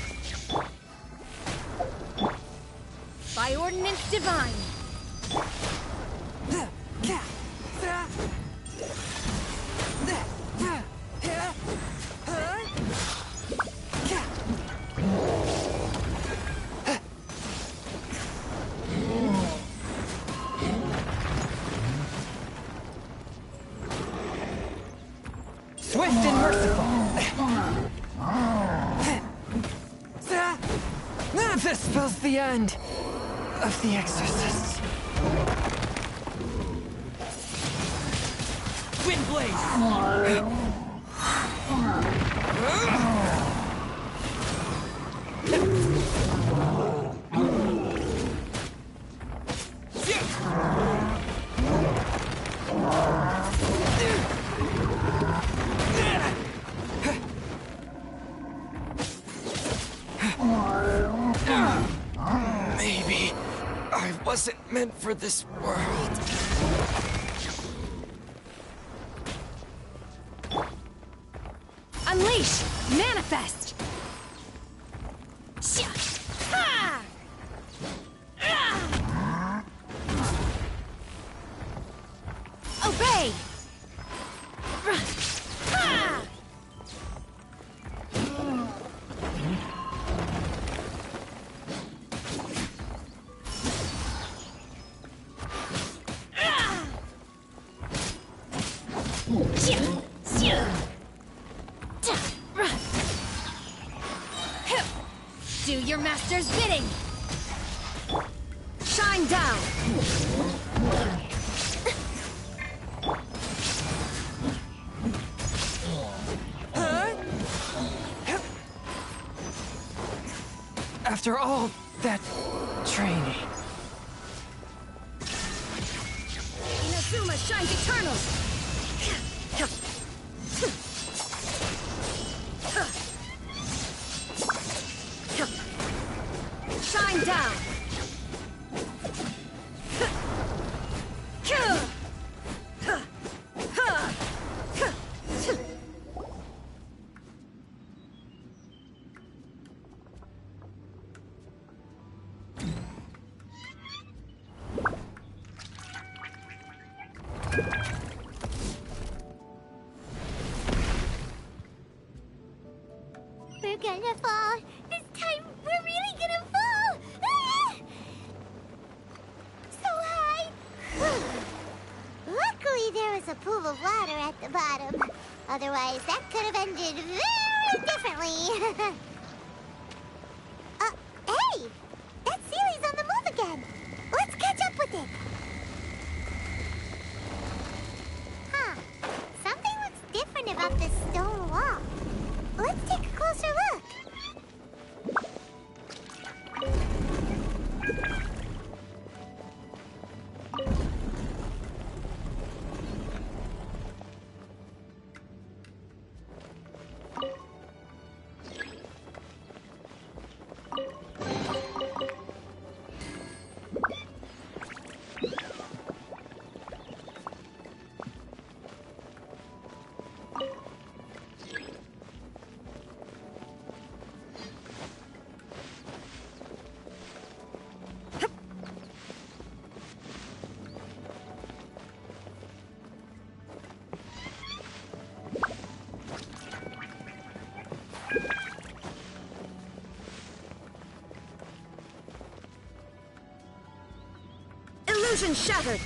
By ordinance divine! Swift and merciful! This spells the end of the Exorcist. Wind Blaze! Maybe I wasn't meant for this world. Unleash! Manifest! Ha! Obey! Ha! Do your master's bidding! Shine down! After all that training. Inazuma shines eternal! Shine down! We're gonna fall. This time, we're really gonna fall. Ah! So high. Luckily, there was a pool of water at the bottom. Otherwise, that could have ended very differently. Hey! That Sealy's on the move again. Let's catch up with it. Huh. Something looks different about this stone wall. Let's take a closer look. Illusion shattered!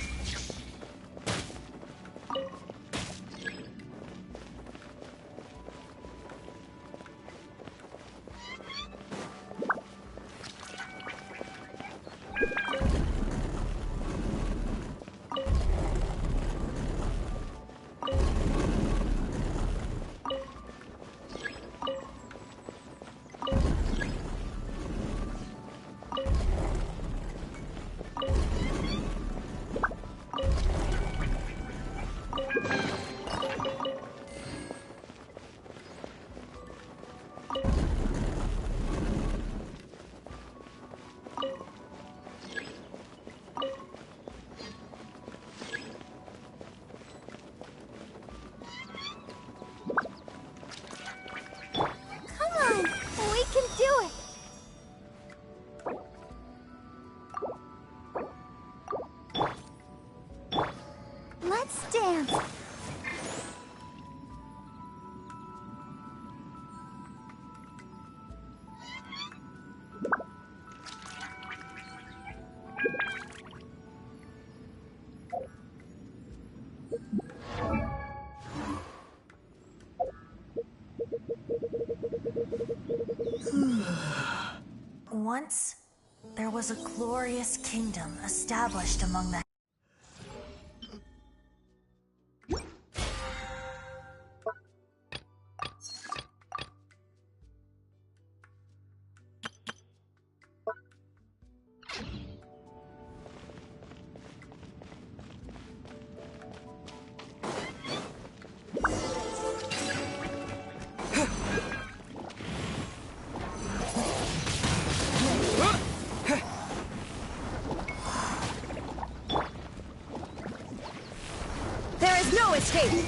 dance. Once, there was a glorious kingdom established among the... escape!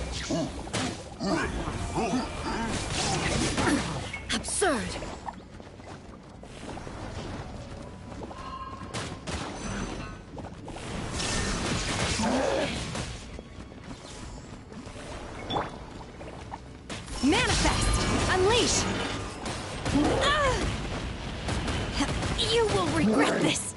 Absurd! Manifest! Unleash! You will regret this!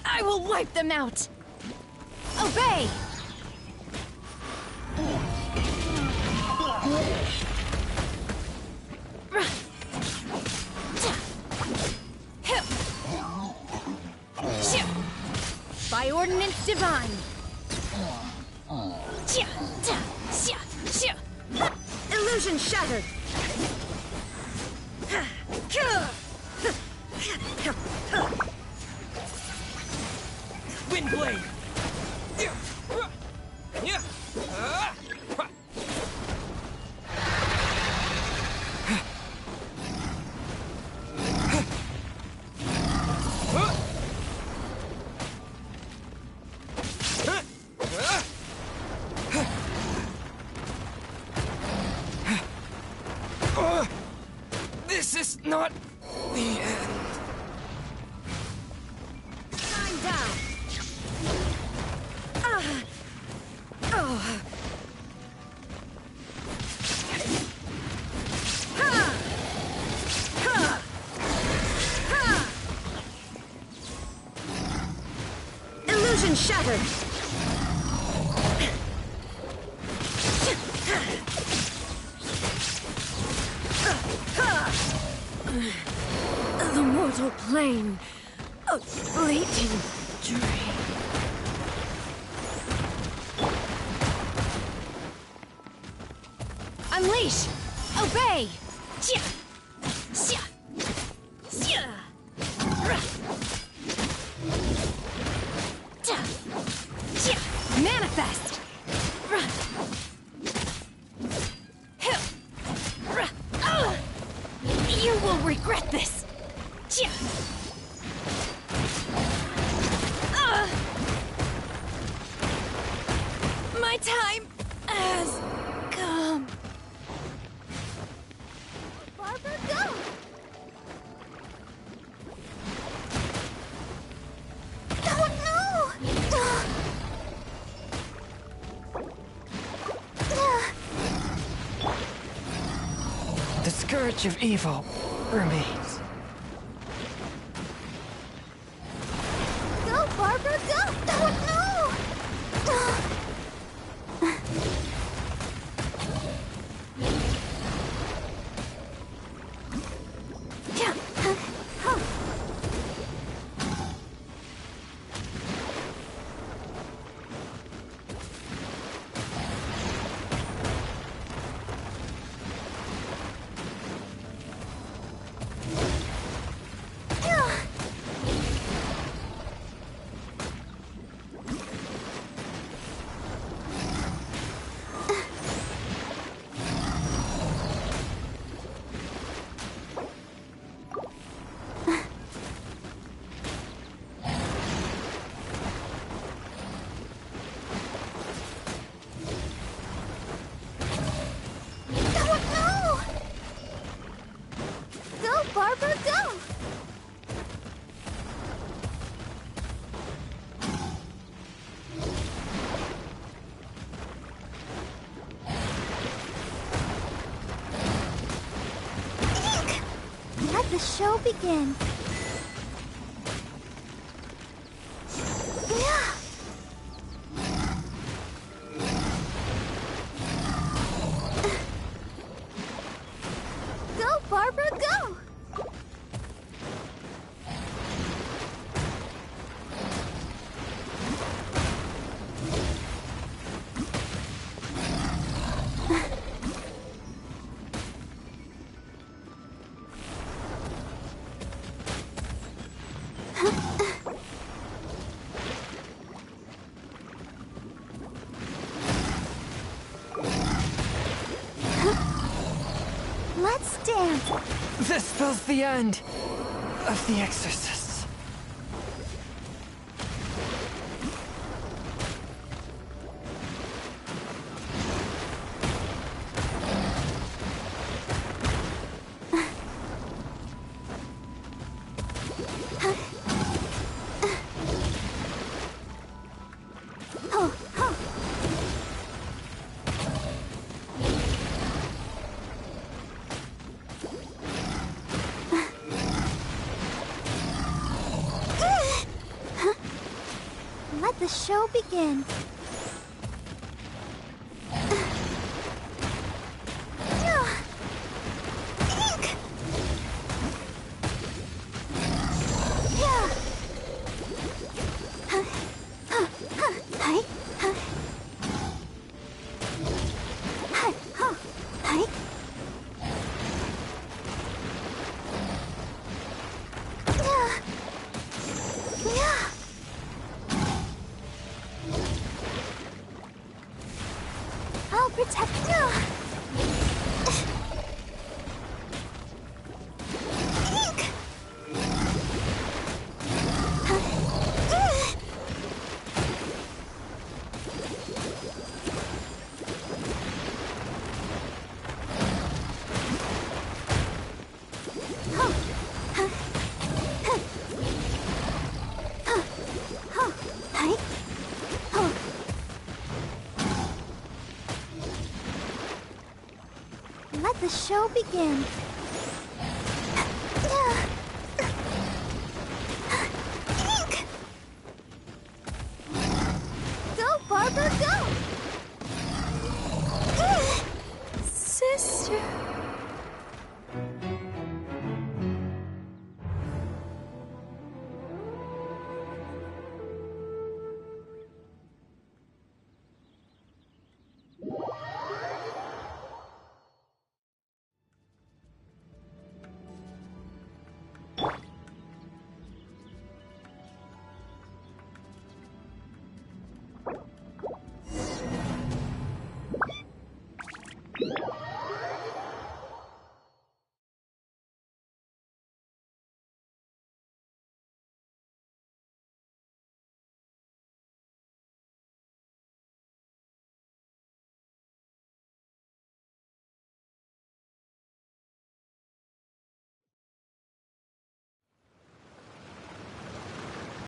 I will wipe them out! Obey! By ordinance divine! Illusion shattered! Windblade! This is not the end. Time down! Oh. Ha! Ha! Ha! Illusion shattered! The mortal plane of fleeting dream. Unleash! Obey! Manifest! You will regret this! My time has come. Barbara, go! Oh, no! The scourge of evil remains. Go, Barbara, go! Oh, no! Barbara, go! Let the show begin. Go, Barbara, go! spells the end of the Exorcists. Let the show begin. I'll protect you. Let the show begin.